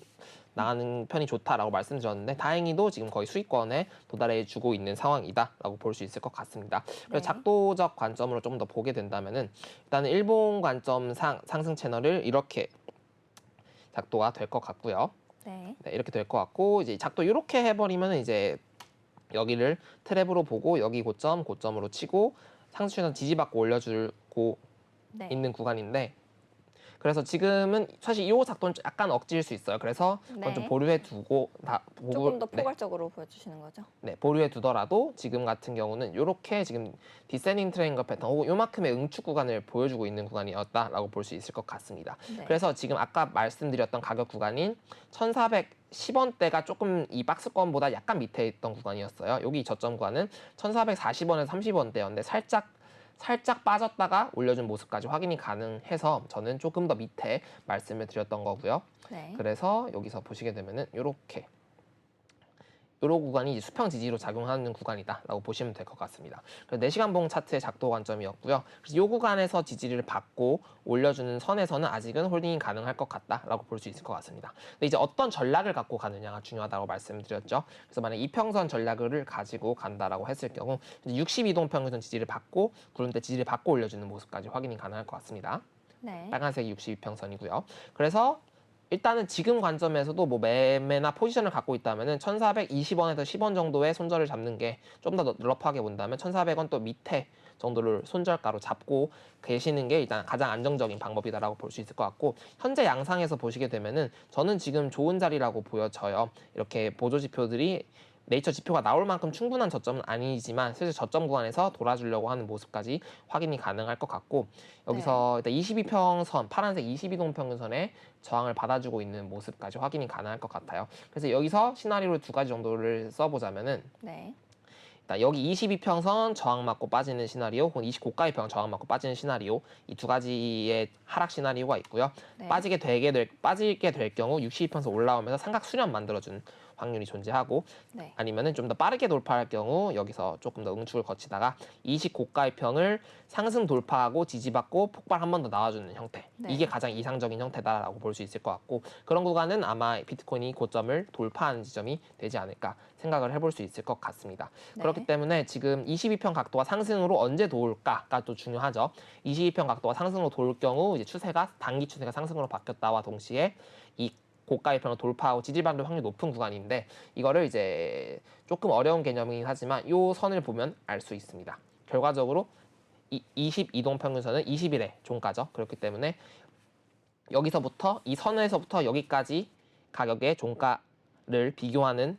편이 좋다라고 말씀드렸는데 다행히도 지금 거의 수익권에 도달해 주고 있는 상황이다라고 볼 수 있을 것 같습니다. 그래서 네. 작도적 관점으로 좀 더 보게 된다면은 일단은 일본 관점상 상승 채널을 이렇게 작도가 될 것 같고요. 네. 네, 이렇게 될 것 같고 이제 작도 이렇게 해버리면은 이제 여기를 트랩으로 보고 여기 고점으로 치고 상승 채널 지지받고 올려주고 네. 있는 구간인데. 그래서 지금은 사실 이 작도는 약간 억지일 수 있어요. 그래서 그건 좀 네. 보류해 두고 조금 더 포괄적으로 보여주시는 거죠? 네, 보류해 두더라도 지금 같은 경우는 이렇게 지금 디센딩 트레인거 패턴 혹은 요만큼의 응축 구간을 보여주고 있는 구간이었다라고 볼 수 있을 것 같습니다. 네. 그래서 지금 아까 말씀드렸던 가격 구간인 1,410원대가 조금 이 박스권보다 약간 밑에 있던 구간이었어요. 여기 저점 구간은 1,440원에서 30원대였는데 살짝 빠졌다가 올려준 모습까지 확인이 가능해서 저는 조금 더 밑에 말씀을 드렸던 거고요. 네. 그래서 여기서 보시게 되면은 이렇게 요런 구간이 이제 수평 지지로 작용하는 구간이다라고 보시면 될 것 같습니다. 그래서 4시간 봉 차트의 작도 관점이었고요. 그래서 이 구간에서 지지를 받고 올려주는 선에서는 아직은 홀딩이 가능할 것 같다라고 볼 수 있을 것 같습니다. 근데 이제 어떤 전략을 갖고 가느냐가 중요하다고 말씀드렸죠. 그래서 만약 이평선 전략을 가지고 간다라고 했을 경우 62동 평균선 지지를 받고 구름대 지지를 받고 올려주는 모습까지 확인이 가능할 것 같습니다. 네. 빨간색이 62평선이고요. 그래서 일단은 지금 관점에서도 뭐 매매나 포지션을 갖고 있다면은 1,420원에서 10원 정도의 손절을 잡는 게 좀 더 러프하게 본다면 1,400원 또 밑에 정도를 손절가로 잡고 계시는 게 일단 가장 안정적인 방법이다라고 볼 수 있을 것 같고 현재 양상에서 보시게 되면은 저는 지금 좋은 자리라고 보여져요. 이렇게 보조 지표들이 네이처 지표가 나올 만큼 충분한 저점은 아니지만 실제 저점 구간에서 돌아주려고 하는 모습까지 확인이 가능할 것 같고 여기서 일단 22평선, 파란색 22동 평균선에 저항을 받아주고 있는 모습까지 확인이 가능할 것 같아요. 그래서 여기서 시나리오를 2가지 정도를 써보자면은 네. 일단 여기 22평선 저항 맞고 빠지는 시나리오 혹은 29가의 평 저항 맞고 빠지는 시나리오 이 2가지의 하락 시나리오가 있고요. 네. 빠지게 될 경우 62평선 올라오면서 삼각 수렴 만들어준 확률이 존재하고 네. 아니면은 좀 더 빠르게 돌파할 경우 여기서 조금 더 응축을 거치다가 29가의 평을 상승 돌파하고 지지받고 폭발 한 번 더 나와주는 형태. 네. 이게 가장 이상적인 형태다라고 볼 수 있을 것 같고 그런 구간은 아마 비트코인이 고점을 돌파하는 지점이 되지 않을까 생각을 해볼 수 있을 것 같습니다. 네. 그렇기 때문에 지금 22평 각도가 상승으로 언제 도울까가 또 중요하죠. 22평 각도가 상승으로 도울 경우 이제 단기 추세가 상승으로 바뀌었다와 동시에 이 고가의 평을 돌파하고 지지받을 확률이 높은 구간인데 이거를 이제 조금 어려운 개념이긴 하지만 이 선을 보면 알 수 있습니다. 결과적으로 22동 평균선은 20일의 종가죠. 그렇기 때문에 여기서부터 이 선에서부터 여기까지 가격의 종가를 비교하는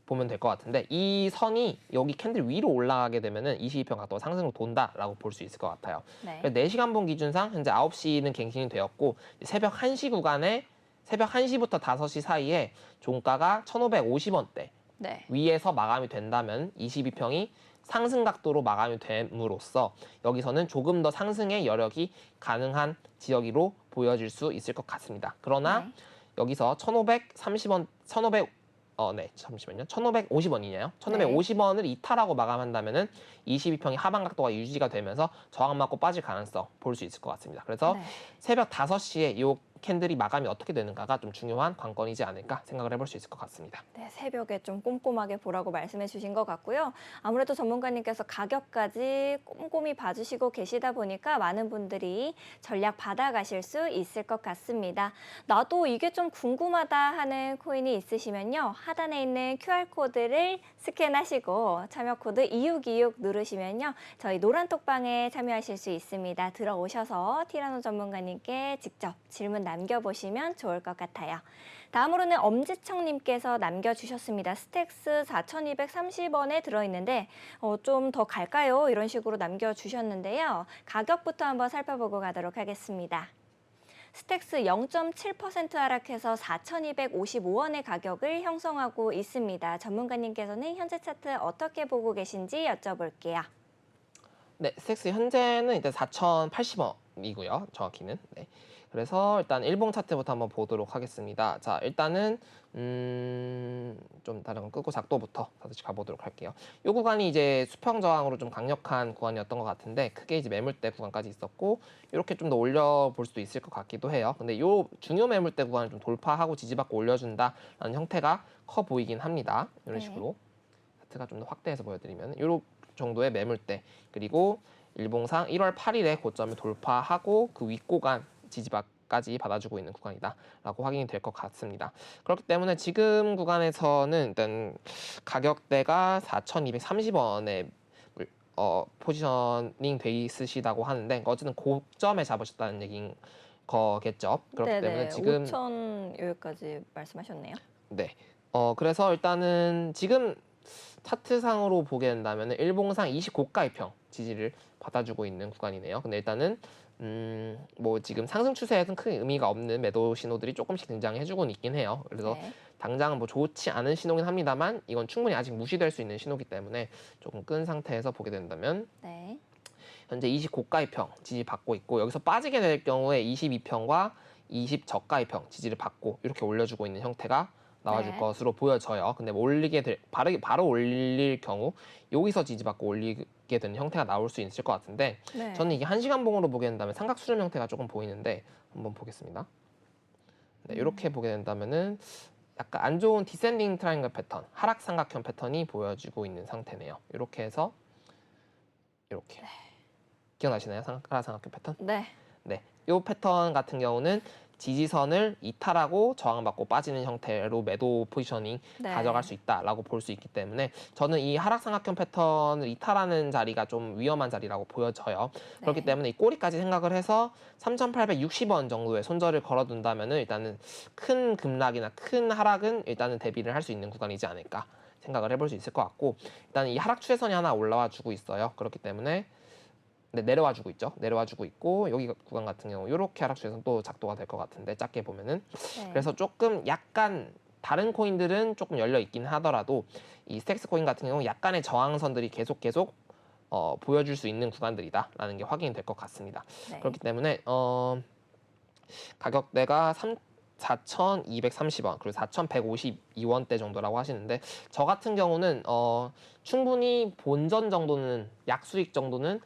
보면 될 것 같은데 이 선이 여기 캔들 위로 올라가게 되면은 22평 각도가 상승으로 돈다라고 볼 수 있을 것 같아요. 네. 4시간 본 기준상 현재 9시는 갱신이 되었고 새벽 1시 구간에 새벽 1시부터 5시 사이에 종가가 1,550원대 네. 위에서 마감이 된다면 22평이 상승 각도로 마감이 됨으로써 여기서는 조금 더 상승의 여력이 가능한 지역으로 보여질 수 있을 것 같습니다. 그러나 네. 여기서 1,530원, 1,550원이네요. 1,550원을 이탈하고 마감한다면은 22평이 하방 각도가 유지가 되면서 저항 맞고 빠질 가능성 볼 수 있을 것 같습니다. 그래서 네. 새벽 5시에 이 캔들이 마감이 어떻게 되는가가 좀 중요한 관건이지 않을까 생각을 해볼 수 있을 것 같습니다. 네, 새벽에 좀 꼼꼼하게 보라고 말씀해 주신 것 같고요. 아무래도 전문가님께서 가격까지 꼼꼼히 봐주시고 계시다 보니까 많은 분들이 전략 받아가실 수 있을 것 같습니다. 나도 이게 좀 궁금하다 하는 코인이 있으시면요. 하단에 있는 QR코드를 스캔하시고 참여 코드 2626 누르시면요. 저희 노란톡방에 참여하실 수 있습니다. 들어오셔서 티라노 전문가님께 직접 질문 남겨보시면 좋을 것 같아요. 다음으로는 엄지청님께서 남겨주셨습니다. 스택스 4,230원에 들어있는데 좀 더 갈까요? 이런 식으로 남겨주셨는데요. 가격부터 한번 살펴보고 가도록 하겠습니다. 스택스 0.7% 하락해서 4,255원의 가격을 형성하고 있습니다. 전문가님께서는 현재 차트 어떻게 보고 계신지 여쭤볼게요. 네, 스택스 현재는 일단 4,080원이고요. 정확히는. 네. 그래서 일단 일봉 차트부터 한번 보도록 하겠습니다. 자, 일단은 좀 다른 거 끄고 작도부터 다시 가보도록 할게요. 이 구간이 이제 수평 저항으로 좀 강력한 구간이었던 것 같은데 크게 이제 매물대 구간까지 있었고 이렇게 좀 더 올려볼 수도 있을 것 같기도 해요. 근데 이 중요 매물대 구간을 좀 돌파하고 지지받고 올려준다라는 형태가 커 보이긴 합니다. 이런 네. 식으로 차트가 좀 더 확대해서 보여드리면 이런 정도의 매물대 그리고 일봉상 1월 8일에 고점을 돌파하고 그 윗구간 지지받까지 받아주고 있는 구간이다라고 확인이 될 것 같습니다. 그렇기 때문에 지금 구간에서는 일단 가격대가 4,230원에 포지셔닝 돼 있으시다고 하는데 어쨌든 고점에 잡으셨다는 얘기인 거겠죠. 그렇기 네네, 때문에 지금 5천 여기까지 말씀하셨네요. 네. 그래서 일단은 지금 차트상으로 보게 된다면 일봉상 29가이평 지지를 받아주고 있는 구간이네요. 근데 일단은 뭐 지금 상승 추세에는 큰 의미가 없는 매도 신호들이 조금씩 등장해주고는 있긴 해요. 그래서 네. 당장은 뭐 좋지 않은 신호긴 합니다만 이건 충분히 아직 무시될 수 있는 신호기 때문에 조금 끈 상태에서 보게 된다면 네. 현재 29가이평 지지받고 있고 여기서 빠지게 될 경우에 22평과 20저가이평 지지를 받고 이렇게 올려주고 있는 형태가 나와줄 네. 것으로 보여져요. 근데 뭐 바로 올릴 경우 여기서 지지받고 올리게 되는 형태가 나올 수 있을 것 같은데 네. 저는 이게 1시간 봉으로 보게 된다면 삼각 수렴 형태가 조금 보이는데 한번 보겠습니다. 네, 이렇게 보게 된다면은 약간 안 좋은 디센딩 트라이앵글 패턴, 하락 삼각형 패턴이 보여지고 있는 상태네요. 이렇게 해서 이렇게 기억나시나요? 하락 삼각형 패턴? 네. 네, 이 패턴 같은 경우는 지지선을 이탈하고 저항받고 빠지는 형태로 매도 포지셔닝 네. 가져갈 수 있다라고 볼 수 있기 때문에 저는 이 하락삼각형 패턴을 이탈하는 자리가 좀 위험한 자리라고 보여져요. 그렇기 네. 때문에 이 꼬리까지 생각을 해서 3,860원 정도의 손절을 걸어둔다면 일단은 큰 급락이나 큰 하락은 일단은 대비를 할 수 있는 구간이지 않을까 생각을 해볼 수 있을 것 같고 일단 이 하락 추세선이 하나 올라와 주고 있어요. 그렇기 때문에 네, 내려와 주고 있죠. 내려와 주고 있고 여기 구간 같은 경우 이렇게 하락 추세선 또 작도가 될 것 같은데 작게 보면은 네. 그래서 조금 약간 다른 코인들은 조금 열려 있긴 하더라도 이 스택스 코인 같은 경우 약간의 저항선들이 계속 보여줄 수 있는 구간들이다라는 게 확인이 될 것 같습니다. 네. 그렇기 때문에 가격대가 4,230원 그리고 4,152원대 정도라고 하시는데 저 같은 경우는 충분히 본전 정도는 약수익 정도는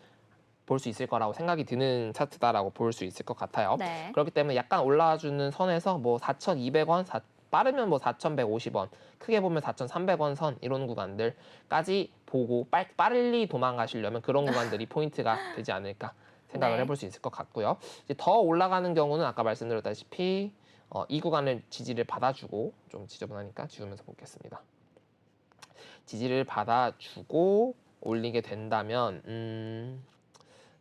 볼 수 있을 거라고 생각이 드는 차트다라고 볼 수 있을 것 같아요. 네. 그렇기 때문에 약간 올라와주는 선에서 뭐 4,200원, 빠르면 뭐 4,150원, 크게 보면 4,300원 선 이런 구간들까지 보고 빨리 도망가시려면 그런 구간들이 포인트가 되지 않을까 생각을 네. 해볼 수 있을 것 같고요. 이제 더 올라가는 경우는 아까 말씀드렸다시피 이 구간을 지지를 받아주고 좀 지저분하니까 지우면서 보겠습니다. 지지를 받아주고 올리게 된다면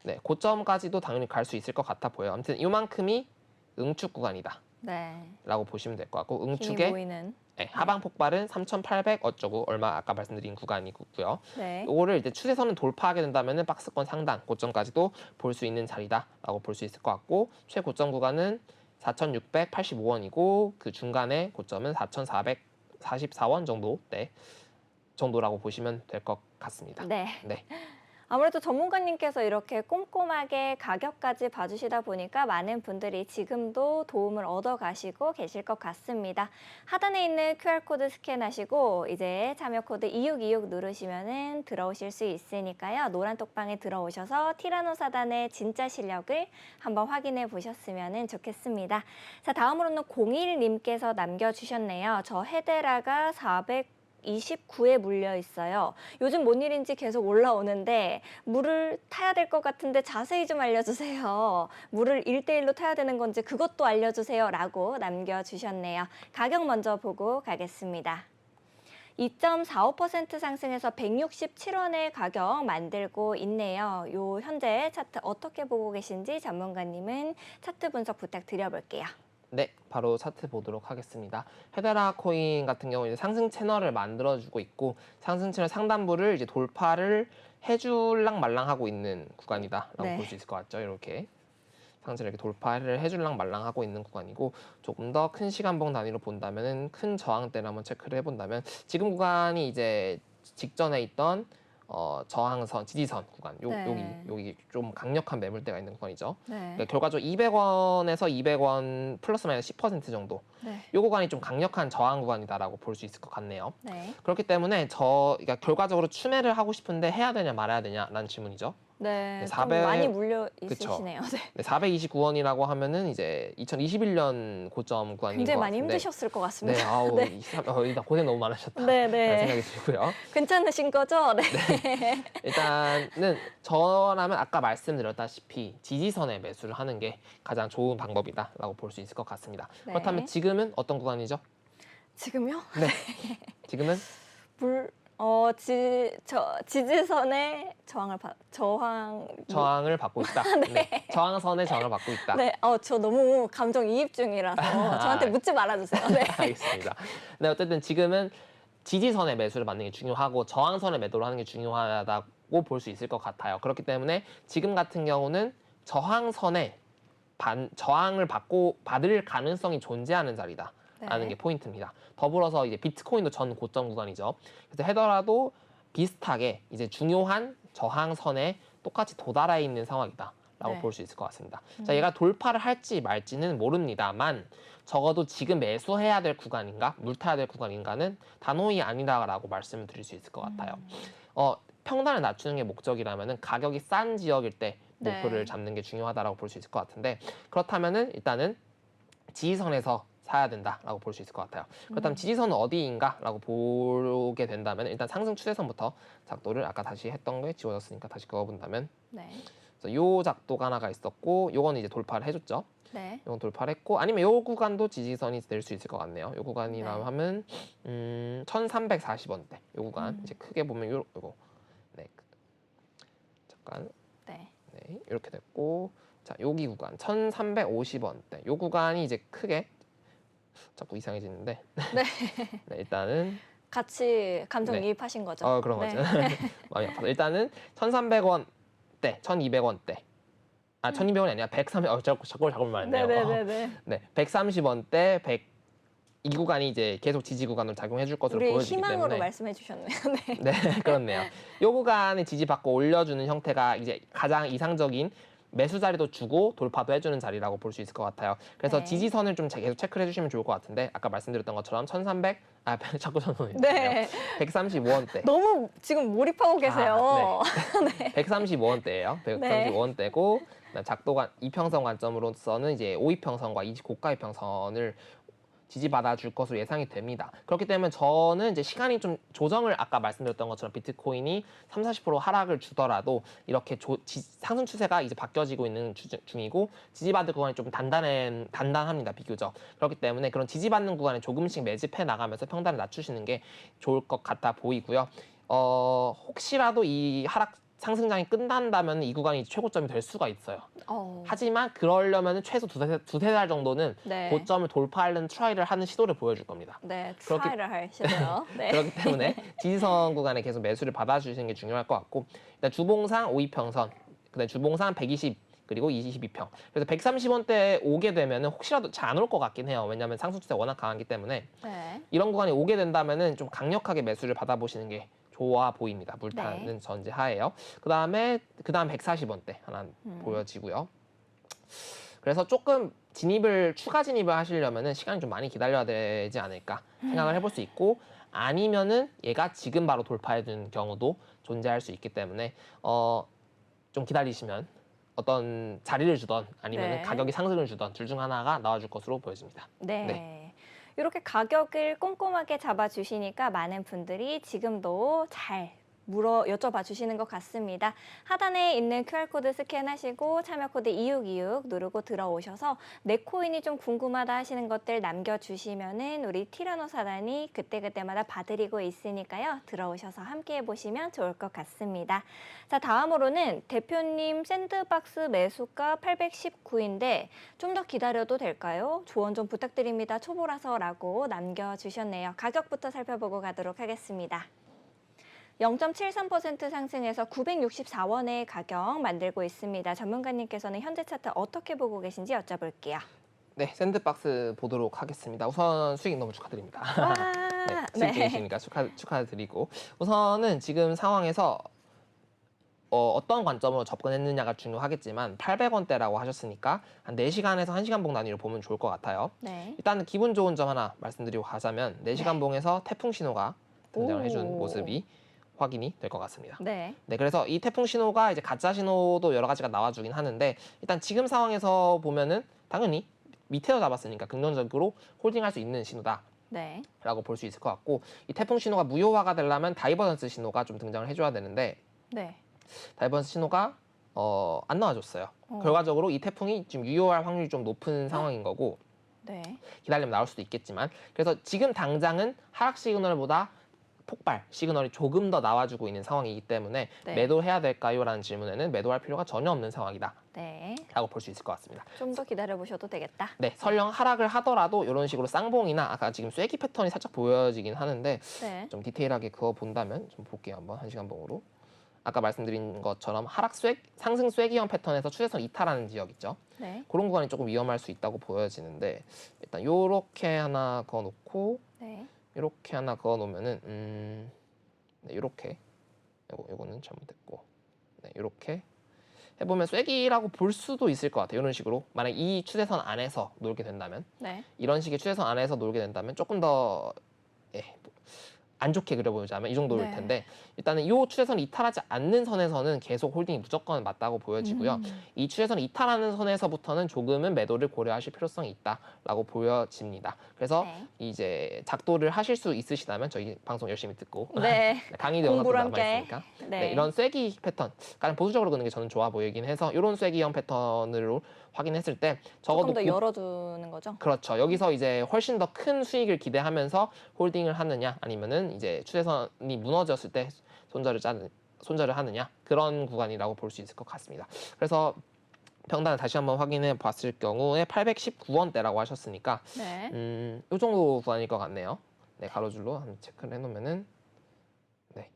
네, 고점까지도 당연히 갈 수 있을 것 같아 보여요. 아무튼 이만큼이 응축 구간이다 네. 라고 보시면 될 것 같고, 힘이 응축의 보이는. 네, 하방 폭발은 3,800 어쩌고 얼마 아까 말씀드린 구간이고요. 네. 요거를 이제 추세선을 돌파하게 된다면은 박스권 상단 고점까지도 볼 수 있는 자리다라고 볼 수 있을 것 같고, 최고점 구간은 4,685원이고 그 중간에 고점은 4,444원 정도, 네, 정도라고 보시면 될 것 같습니다. 네. 네. 아무래도 전문가님께서 이렇게 꼼꼼하게 가격까지 봐주시다 보니까 많은 분들이 지금도 도움을 얻어 가시고 계실 것 같습니다. 하단에 있는 QR코드 스캔하시고 이제 참여 코드 2626 누르시면은 들어오실 수 있으니까요. 노란 톡방에 들어오셔서 티라노사단의 진짜 실력을 한번 확인해 보셨으면 좋겠습니다. 자, 다음으로는 01님께서 남겨주셨네요. 저 헤데라가 429에 물려 있어요. 요즘 뭔 일인지 계속 올라오는데 물을 타야 될 것 같은데 자세히 좀 알려주세요. 물을 1대1로 타야 되는 건지 그것도 알려주세요. 라고 남겨주셨네요. 가격 먼저 보고 가겠습니다. 2.45% 상승해서 167원의 가격 만들고 있네요. 요 현재 차트 어떻게 보고 계신지 전문가님은 차트 분석 부탁드려볼게요. 네, 바로 차트 보도록 하겠습니다. 헤데라 코인 같은 경우 이제 상승 채널을 만들어주고 있고, 상승 채널 상단부를 이제 돌파를 해줄랑 말랑하고 있는 구간이다라고 네. 볼 수 있을 것 같죠. 이렇게 상승을 이렇게 돌파를 해줄랑 말랑하고 있는 구간이고, 조금 더 큰 시간봉 단위로 본다면은 큰 저항대를 한번 체크를 해본다면 지금 구간이 이제 직전에 있던 저항선, 지지선 구간, 네. 여기 좀 강력한 매물대가 있는 구간이죠. 네. 그러니까 결과적으로 200원에서 200원 플러스 마이너스 10% 정도, 네. 이 구간이 좀 강력한 저항 구간이다라고 볼 수 있을 것 같네요. 네. 그렇기 때문에 그러니까 결과적으로 추매를 하고 싶은데 해야 되냐 말아야 되냐라는 질문이죠. 네, 네, 좀 400 많이 물려 그쵸. 있으시네요. 네. 네, 429원이라고 하면은 이제 2021년 고점 구간인 굉장히 것 많이 같은데. 힘드셨을 것 같습니다. 네, 아우, 네. 일단 고생 너무 많으셨다. 네, 라는 네. 생각이 들고요. 괜찮으신 거죠? 네. 일단은 저라면 아까 말씀드렸다시피 지지선에 매수를 하는 게 가장 좋은 방법이다라고 볼 수 있을 것 같습니다. 네. 그렇다면 지금은 어떤 구간이죠? 지금요? 네, 지금은 지지선의 저항을 받고 있다. 네. 저항선의 저항을 받고 있다. 네, 저 너무 감정이입 중이라서 저한테 묻지 말아주세요. 네. 알겠습니다. 네, 어쨌든 지금은 지지선의 매수를 받는 게 중요하고 저항선의 매도를 하는 게 중요하다고 볼 수 있을 것 같아요. 그렇기 때문에 지금 같은 경우는 저항선에 저항을 받을 가능성이 존재하는 자리다. 라는 게 포인트입니다. 더불어서 이제 비트코인도 전 고점 구간이죠. 그래서 헤더라도 비슷하게 이제 중요한 저항선에 똑같이 도달해 있는 상황이다라고 네. 볼 수 있을 것 같습니다. 자, 얘가 돌파를 할지 말지는 모릅니다만 적어도 지금 매수해야 될 구간인가, 물타야 될 구간인가는 단호히 아니다라고 말씀을 드릴 수 있을 것 같아요. 평단을 낮추는 게 목적이라면은 가격이 싼 지역일 때 목표를 네. 잡는 게 중요하다라고 볼 수 있을 것 같은데, 그렇다면은 일단은 지지선에서 사야 된다라고 볼 수 있을 것 같아요. 그렇다면 지지선은 어디인가라고 보게 된다면 일단 상승 추세선부터 작도를 아까 다시 했던 게 지워졌으니까 다시 그어본다면, 네. 그래서 요 작도가 하나가 있었고 요거는 이제 돌파를 해줬죠. 네. 요건 돌파를 했고, 아니면 요 구간도 지지선이 될 수 있을 것 같네요. 요 구간이라 네. 하면 1340원대 요 구간 이제 크게 보면 요거 네, 잠깐 네. 네, 이렇게 됐고, 자, 여기 구간 1350원대 요 구간이 이제 크게 자꾸 이상해지는데 네. 네, 일단은 같이 감정이입하신 거죠? 그런 네. 거죠. 많이 아파서 일단은 1,300원대, 1,200원대. 1,200원이 아니라 130. 자꾸 말했네요. 네네네네. 네, 130원대, 이 구간이 이제 계속 지지 구간으로 작용해 줄 것으로 우리 보여지기 희망으로 때문에. 말씀해 주셨네요. 네. 네, 그렇네요. 이 구간에 지지받고 올려주는 형태가 이제 가장 이상적인 매수 자리도 주고 돌파도 해주는 자리라고 볼 수 있을 것 같아요. 그래서 네. 지지선을 좀 계속 체크를 해주시면 좋을 것 같은데, 아까 말씀드렸던 것처럼 1,300, 자꾸 저는 네. 135원대. 너무 지금 몰입하고 계세요. 135원대예요. 135원대고 작도관 이평선 관점으로서는 이제 5이평선과 20고가 이평선을 지지받아 줄 것으로 예상이 됩니다. 그렇기 때문에 저는 이제 시간이 좀 조정을 아까 말씀드렸던 것처럼 비트코인이 30-40% 하락을 주더라도 이렇게 상승 추세가 이제 바뀌어지고 있는 중이고 지지받을 구간이 좀 단단합니다. 비교적. 그렇기 때문에 그런 지지받는 구간에 조금씩 매집해 나가면서 평단을 낮추시는 게 좋을 것 같아 보이고요. 혹시라도 이 하락 상승장이 끝난다면 이 구간이 최고점이 될 수가 있어요. 어. 하지만 그러려면 최소 두세 달 정도는 네. 고점을 돌파하려는 트라이를 하는 시도를 보여줄 겁니다. 네, 그렇기- 트라이를 하시고요. 네. 그렇기 때문에 지지선 구간에 계속 매수를 받아주시는 게 중요할 것 같고, 일단 주봉상 5이평선, 그다음 주봉상 120 그리고 22평. 그래서 130원대 오게 되면은 혹시라도 잘 안 올 것 같긴 해요. 왜냐하면 상승 추세 워낙 강하기 때문에 네. 이런 구간이 오게 된다면은 좀 강력하게 매수를 받아보시는 게 좋아 보입니다. 물타는 네. 전제 하에요. 그다음 140원대 하나 보여지고요. 그래서 조금 추가 진입을 하시려면은 시간이 좀 많이 기다려야 되지 않을까 생각을 해볼 수 있고, 아니면은 얘가 지금 바로 돌파해주는 경우도 존재할 수 있기 때문에 좀 기다리시면 어떤 자리를 주던 아니면 네. 가격이 상승을 주던 둘 중 하나가 나와줄 것으로 보여집니다. 네. 네. 이렇게 가격을 꼼꼼하게 잡아주시니까 많은 분들이 지금도 잘 여쭤봐 주시는 것 같습니다. 하단에 있는 QR코드 스캔하시고 참여 코드 2626 누르고 들어오셔서 내 코인이 좀 궁금하다 하시는 것들 남겨주시면은 우리 티라노 사단이 그때그때마다 봐드리고 있으니까요. 들어오셔서 함께 해보시면 좋을 것 같습니다. 자, 다음으로는 대표님 샌드박스 매수가 819인데 좀 더 기다려도 될까요? 조언 좀 부탁드립니다. 초보라서라고 남겨주셨네요. 가격부터 살펴보고 가도록 하겠습니다. 0.73% 상승해서 964원의 가격 만들고 있습니다. 전문가님께서는 현재 차트 어떻게 보고 계신지 여쭤볼게요. 네, 샌드박스 보도록 하겠습니다. 우선 수익 너무 축하드립니다. 와, 네, 수익 중이시니까 축하드리고, 우선은 지금 상황에서 어떤 관점으로 접근했느냐가 중요하겠지만 800원대라고 하셨으니까 한 4시간에서 1시간 봉 단위로 보면 좋을 것 같아요. 네. 일단 기분 좋은 점 하나 말씀드리고 가자면 4시간 봉에서 태풍 신호가 등장을 해준 오. 모습이 확인이 될 것 같습니다. 네. 네, 그래서 이 태풍 신호가 이제 가짜 신호도 여러 가지가 나와주긴 하는데, 일단 지금 상황에서 보면은 당연히 밑에서 잡았으니까 긍정적으로 홀딩할 수 있는 신호다라고 네. 볼 수 있을 것 같고, 이 태풍 신호가 무효화가 되려면 다이버전스 신호가 좀 등장을 해줘야 되는데 네. 다이버전스 신호가 안 나와줬어요. 결과적으로 이 태풍이 지금 유효할 확률이 좀 높은 상황인 거고, 네. 기다리면 나올 수도 있겠지만, 그래서 지금 당장은 하락 시그널보다 폭발 시그널이 조금 더 나와주고 있는 상황이기 때문에 네. 매도해야 될까요? 라는 질문에는 매도할 필요가 전혀 없는 상황이다 네. 라고 볼 수 있을 것 같습니다. 좀 더 기다려 보셔도 되겠다. 네, 설령 하락을 하더라도 이런 식으로 쌍봉이나 아까 지금 쐐기 패턴이 살짝 보여지긴 하는데, 네. 좀 디테일하게 그어 본다면 좀 볼게요. 한번 1시간 봉으로. 아까 말씀드린 것처럼 상승 쐐기형 패턴에서 추세선 이탈하는 지역 있죠. 네. 그런 구간이 조금 위험할 수 있다고 보여지는데, 일단 이렇게 하나 그어놓고 네. 이렇게 하나 그어 놓으면은 네, 이렇게 요거는 잘못됐고, 네, 이렇게 해보면 쐐기라고 볼 수도 있을 것 같아요. 이런 식으로 만약 이 추세선 안에서 놀게 된다면, 네. 이런 식의 추세선 안에서 놀게 된다면 조금 더 안 좋게 그려보자면 이 정도일 네. 텐데, 일단은 이 추세선 이탈하지 않는 선에서는 계속 홀딩이 무조건 맞다고 보여지고요. 이 추세선 이탈하는 선에서부터는 조금은 매도를 고려하실 필요성이 있다라고 보여집니다. 그래서 네. 이제 작도를 하실 수 있으시다면 저희 방송 열심히 듣고 네. 강의도 연합도 공부를 함께. 남아있으니까 네. 네, 이런 쐐기 패턴, 가장 보수적으로 그는 게 저는 좋아 보이긴 해서 이런 쐐기형 패턴으로 확인했을 때 적어도 조금 더 열어두는 거죠. 그렇죠. 여기서 이제 훨씬 더 큰 수익을 기대하면서 홀딩을 하느냐, 아니면은 이제 추세선이 무너졌을 때 손절을 하느냐, 그런 구간이라고 볼 수 있을 것 같습니다. 그래서 평단을 다시 한번 확인해 봤을 경우에 819원대라고 하셨으니까 네. 이 정도 구간일 것 같네요. 네, 가로줄로 한번 체크를 해놓으면은 네,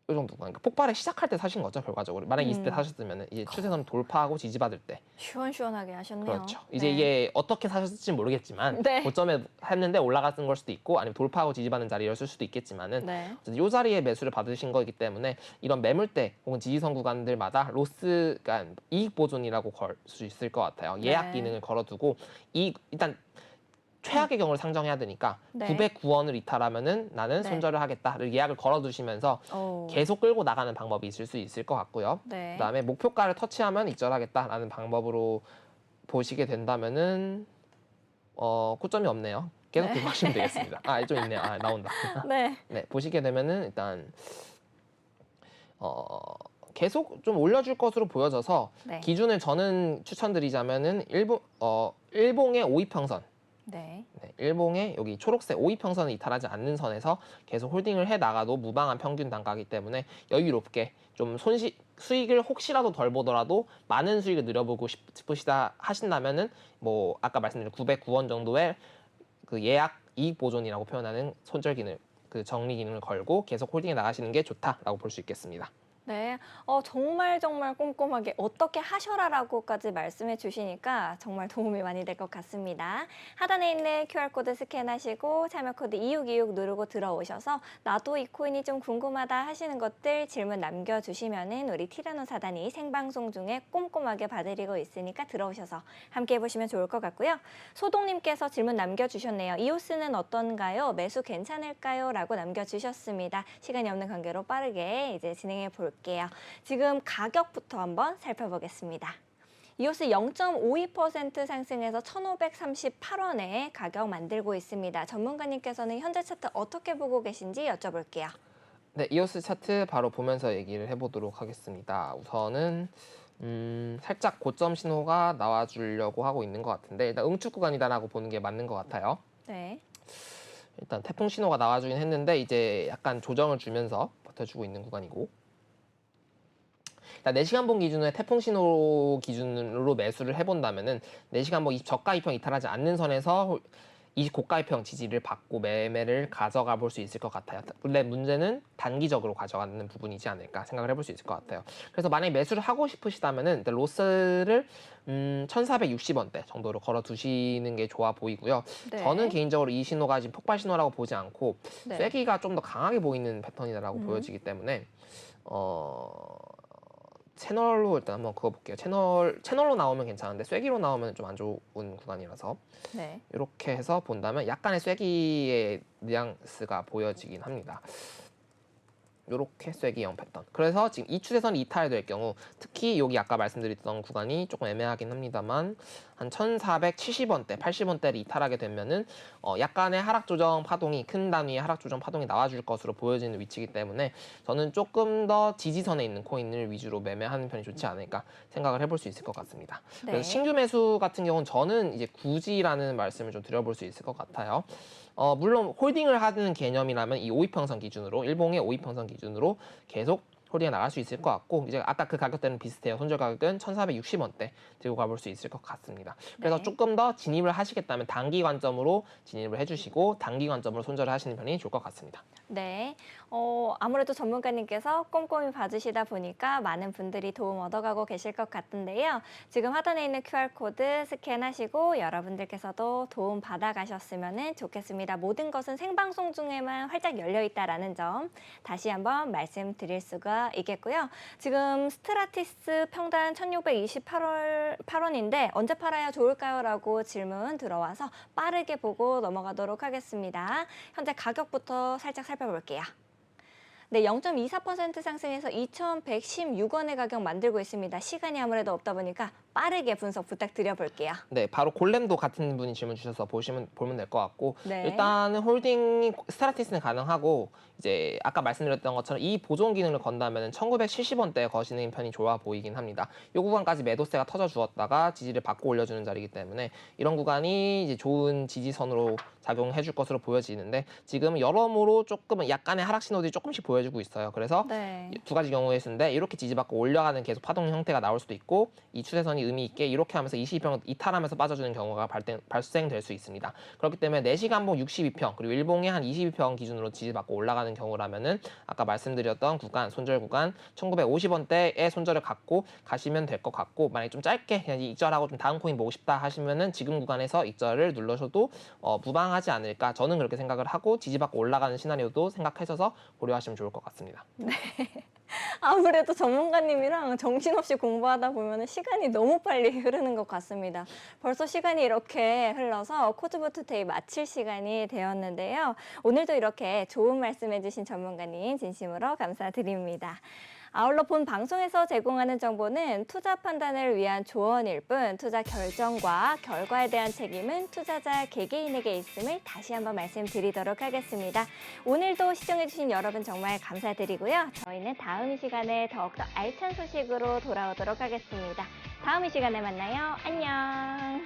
이 정도 구간. 그러니까 폭발을 시작할 때 사신 거죠, 결과적으로. 만약 있을 때 사셨으면 이제 추세선 돌파하고 지지받을 때. 시원시원하게 하셨네요. 그렇죠. 이제 네. 이게 어떻게 사셨을지 모르겠지만 네. 고점에 했는데 올라갔던 걸 수도 있고, 아니면 돌파하고 지지받는 자리였을 수도 있겠지만은 네. 이 자리에 매수를 받으신 거이기 때문에 이런 매물대 혹은 지지선 구간들마다 로스, 그러니까 이익 보존이라고 걸 수 있을 것 같아요. 예약 네. 기능을 걸어두고 일단 최악의 경우를 상정해야 되니까 네. 909원을 이탈하면은 나는 네. 손절을 하겠다를 예약을 걸어두시면서 오. 계속 끌고 나가는 방법이 있을 수 있을 것 같고요. 네. 그다음에 목표가를 터치하면 익절하겠다라는 방법으로 보시게 된다면은 고점이 없네요. 계속 네. 그거 하시면 되겠습니다. 좀 있네요. 나온다. 네. 네, 보시게 되면은 일단 계속 좀 올려줄 것으로 보여져서 네. 기준을 저는 추천드리자면은 일봉의 5이평선 네. 네, 일봉의 여기 초록색 5이평선을 이탈하지 않는 선에서 계속 홀딩을 해 나가도 무방한 평균 단가이기 때문에 여유롭게 좀 수익을 혹시라도 덜 보더라도 많은 수익을 늘려보고 싶으시다 하신다면은 뭐 아까 말씀드린 909원 정도의 그 예약 이익 보존이라고 표현하는 손절 기능, 그 정리 기능을 걸고 계속 홀딩해 나가시는 게 좋다라고 볼 수 있겠습니다. 네, 정말 꼼꼼하게 어떻게 하셔라라고까지 말씀해 주시니까 정말 도움이 많이 될 것 같습니다. 하단에 있는 QR코드 스캔하시고 참여 코드 2626 누르고 들어오셔서 나도 이 코인이 좀 궁금하다 하시는 것들 질문 남겨주시면은 우리 티라노 사단이 생방송 중에 꼼꼼하게 봐드리고 있으니까 들어오셔서 함께 해보시면 좋을 것 같고요. 소동님께서 질문 남겨주셨네요. 이오스는 어떤가요? 매수 괜찮을까요? 라고 남겨주셨습니다. 시간이 없는 관계로 빠르게 이제 진행해 볼게요. 지금 가격부터 한번 살펴보겠습니다. 이오스 0.52% 상승해서 1,538원에 가격 만들고 있습니다. 전문가님께서는 현재 차트 어떻게 보고 계신지 여쭤볼게요. 네, 이오스 차트 바로 보면서 얘기를 해보도록 하겠습니다. 우선은 살짝 고점 신호가 나와주려고 하고 있는 것 같은데 일단 응축 구간이다라고 보는 게 맞는 것 같아요. 네. 일단 태풍 신호가 나와주긴 했는데 이제 약간 조정을 주면서 버텨주고 있는 구간이고, 4시간 본 기준으로 태풍 신호 기준으로 매수를 해본다면은 4시간 본 저가 이평 이탈하지 않는 선에서 이 고가 이평 지지를 받고 매매를 가져가 볼 수 있을 것 같아요. 원래 문제는 단기적으로 가져가는 부분이지 않을까 생각을 해볼 수 있을 것 같아요. 그래서 만약에 매수를 하고 싶으시다면은 로스를 1,460원대 정도로 걸어 두시는 게 좋아 보이고요. 네. 저는 개인적으로 이 신호가 지금 폭발 신호라고 보지 않고 네. 쐐기가 좀 더 강하게 보이는 패턴이라고 보여지기 때문에 채널로 일단 한번 그어볼게요. 채널로 나오면 괜찮은데 쐐기로 나오면 좀 안 좋은 구간이라서 네. 이렇게 해서 본다면 약간의 쐐기의 뉘앙스가 보여지긴 합니다. 이렇게 쐐기형 패턴. 그래서 지금 이 추세선이 이탈될 경우 특히 여기 아까 말씀드렸던 구간이 조금 애매하긴 합니다만 한 1,470원대, 80원대를 이탈하게 되면은 약간의 하락 조정 파동이 큰 단위의 하락 조정 파동이 나와줄 것으로 보여지는 위치이기 때문에 저는 조금 더 지지선에 있는 코인을 위주로 매매하는 편이 좋지 않을까 생각을 해볼 수 있을 것 같습니다. 네. 그래서 신규 매수 같은 경우는 저는 이제 굳이라는 말씀을 좀 드려볼 수 있을 것 같아요. 물론 홀딩을 하는 개념이라면 이 5이평선 기준으로 일봉의 5이평선 기준으로 계속 홀딩에 나갈 수 있을 것 같고 이제 아까 그 가격대는 비슷해요. 손절 가격은 1,460원대 들고 가볼 수 있을 것 같습니다. 그래서 네. 조금 더 진입을 하시겠다면 단기 관점으로 진입을 해주시고 단기 관점으로 손절을 하시는 편이 좋을 것 같습니다. 네, 아무래도 전문가님께서 꼼꼼히 봐주시다 보니까 많은 분들이 도움 얻어가고 계실 것 같은데요. 지금 하단에 있는 QR코드 스캔하시고 여러분들께서도 도움 받아가셨으면 좋겠습니다. 모든 것은 생방송 중에만 활짝 열려있다라는 점 다시 한번 말씀드릴 수가 있겠고요. 지금 스트라티스 평단 1,628원인데 언제 팔아야 좋을까요? 라고 질문 들어와서 빠르게 보고 넘어가도록 하겠습니다. 현재 가격부터 살짝 살펴볼게요. 네, 0.24% 상승해서 2,116원의 가격 만들고 있습니다. 시간이 아무래도 없다 보니까 빠르게 분석 부탁드려볼게요. 네, 바로 골렘도 같은 분이 질문 주셔서 보면 될 것 같고 네. 일단은 홀딩 스트라티스는 가능하고 이제 아까 말씀드렸던 것처럼 이 보존 기능을 건다면 1,970원대에 거시는 편이 좋아 보이긴 합니다. 이 구간까지 매도세가 터져 주었다가 지지를 받고 올려주는 자리이기 때문에 이런 구간이 이제 좋은 지지선으로 작용해 줄 것으로 보여지는데 지금 여러모로 조금은 약간의 하락 신호들이 조금씩 보여주고 있어요. 그래서 네. 두 가지 경우에 있는데 이렇게 지지받고 올려가는 계속 파동 형태가 나올 수도 있고 이 추세선이 의미 있게 이렇게 하면서 22평 이탈하면서 빠져주는 경우가 발생될 수 있습니다. 그렇기 때문에 4시간 봉 62평 그리고 일봉에 한 22평 기준으로 지지받고 올라가는 경우라면은 아까 말씀드렸던 구간 손절 구간 1,950원대의 손절을 갖고 가시면 될 것 같고 만약에 좀 짧게 그냥 익절하고 좀 다음 코인 보고 싶다 하시면은 지금 구간에서 익절을 눌러셔도 무방하지 않을까 저는 그렇게 생각을 하고 지지받고 올라가는 시나리오도 생각하셔서 고려하시면 좋을 것 같습니다. 아무래도 전문가님이랑 정신없이 공부하다 보면 시간이 너무 빨리 흐르는 것 같습니다. 벌써 시간이 이렇게 흘러서 코즈부 투데이 마칠 시간이 되었는데요. 오늘도 이렇게 좋은 말씀해주신 전문가님 진심으로 감사드립니다. 아울러 본 방송에서 제공하는 정보는 투자 판단을 위한 조언일 뿐 투자 결정과 결과에 대한 책임은 투자자 개개인에게 있음을 다시 한번 말씀드리도록 하겠습니다. 오늘도 시청해주신 여러분 정말 감사드리고요. 저희는 다음 이 시간에 더욱더 알찬 소식으로 돌아오도록 하겠습니다. 다음 이 시간에 만나요. 안녕.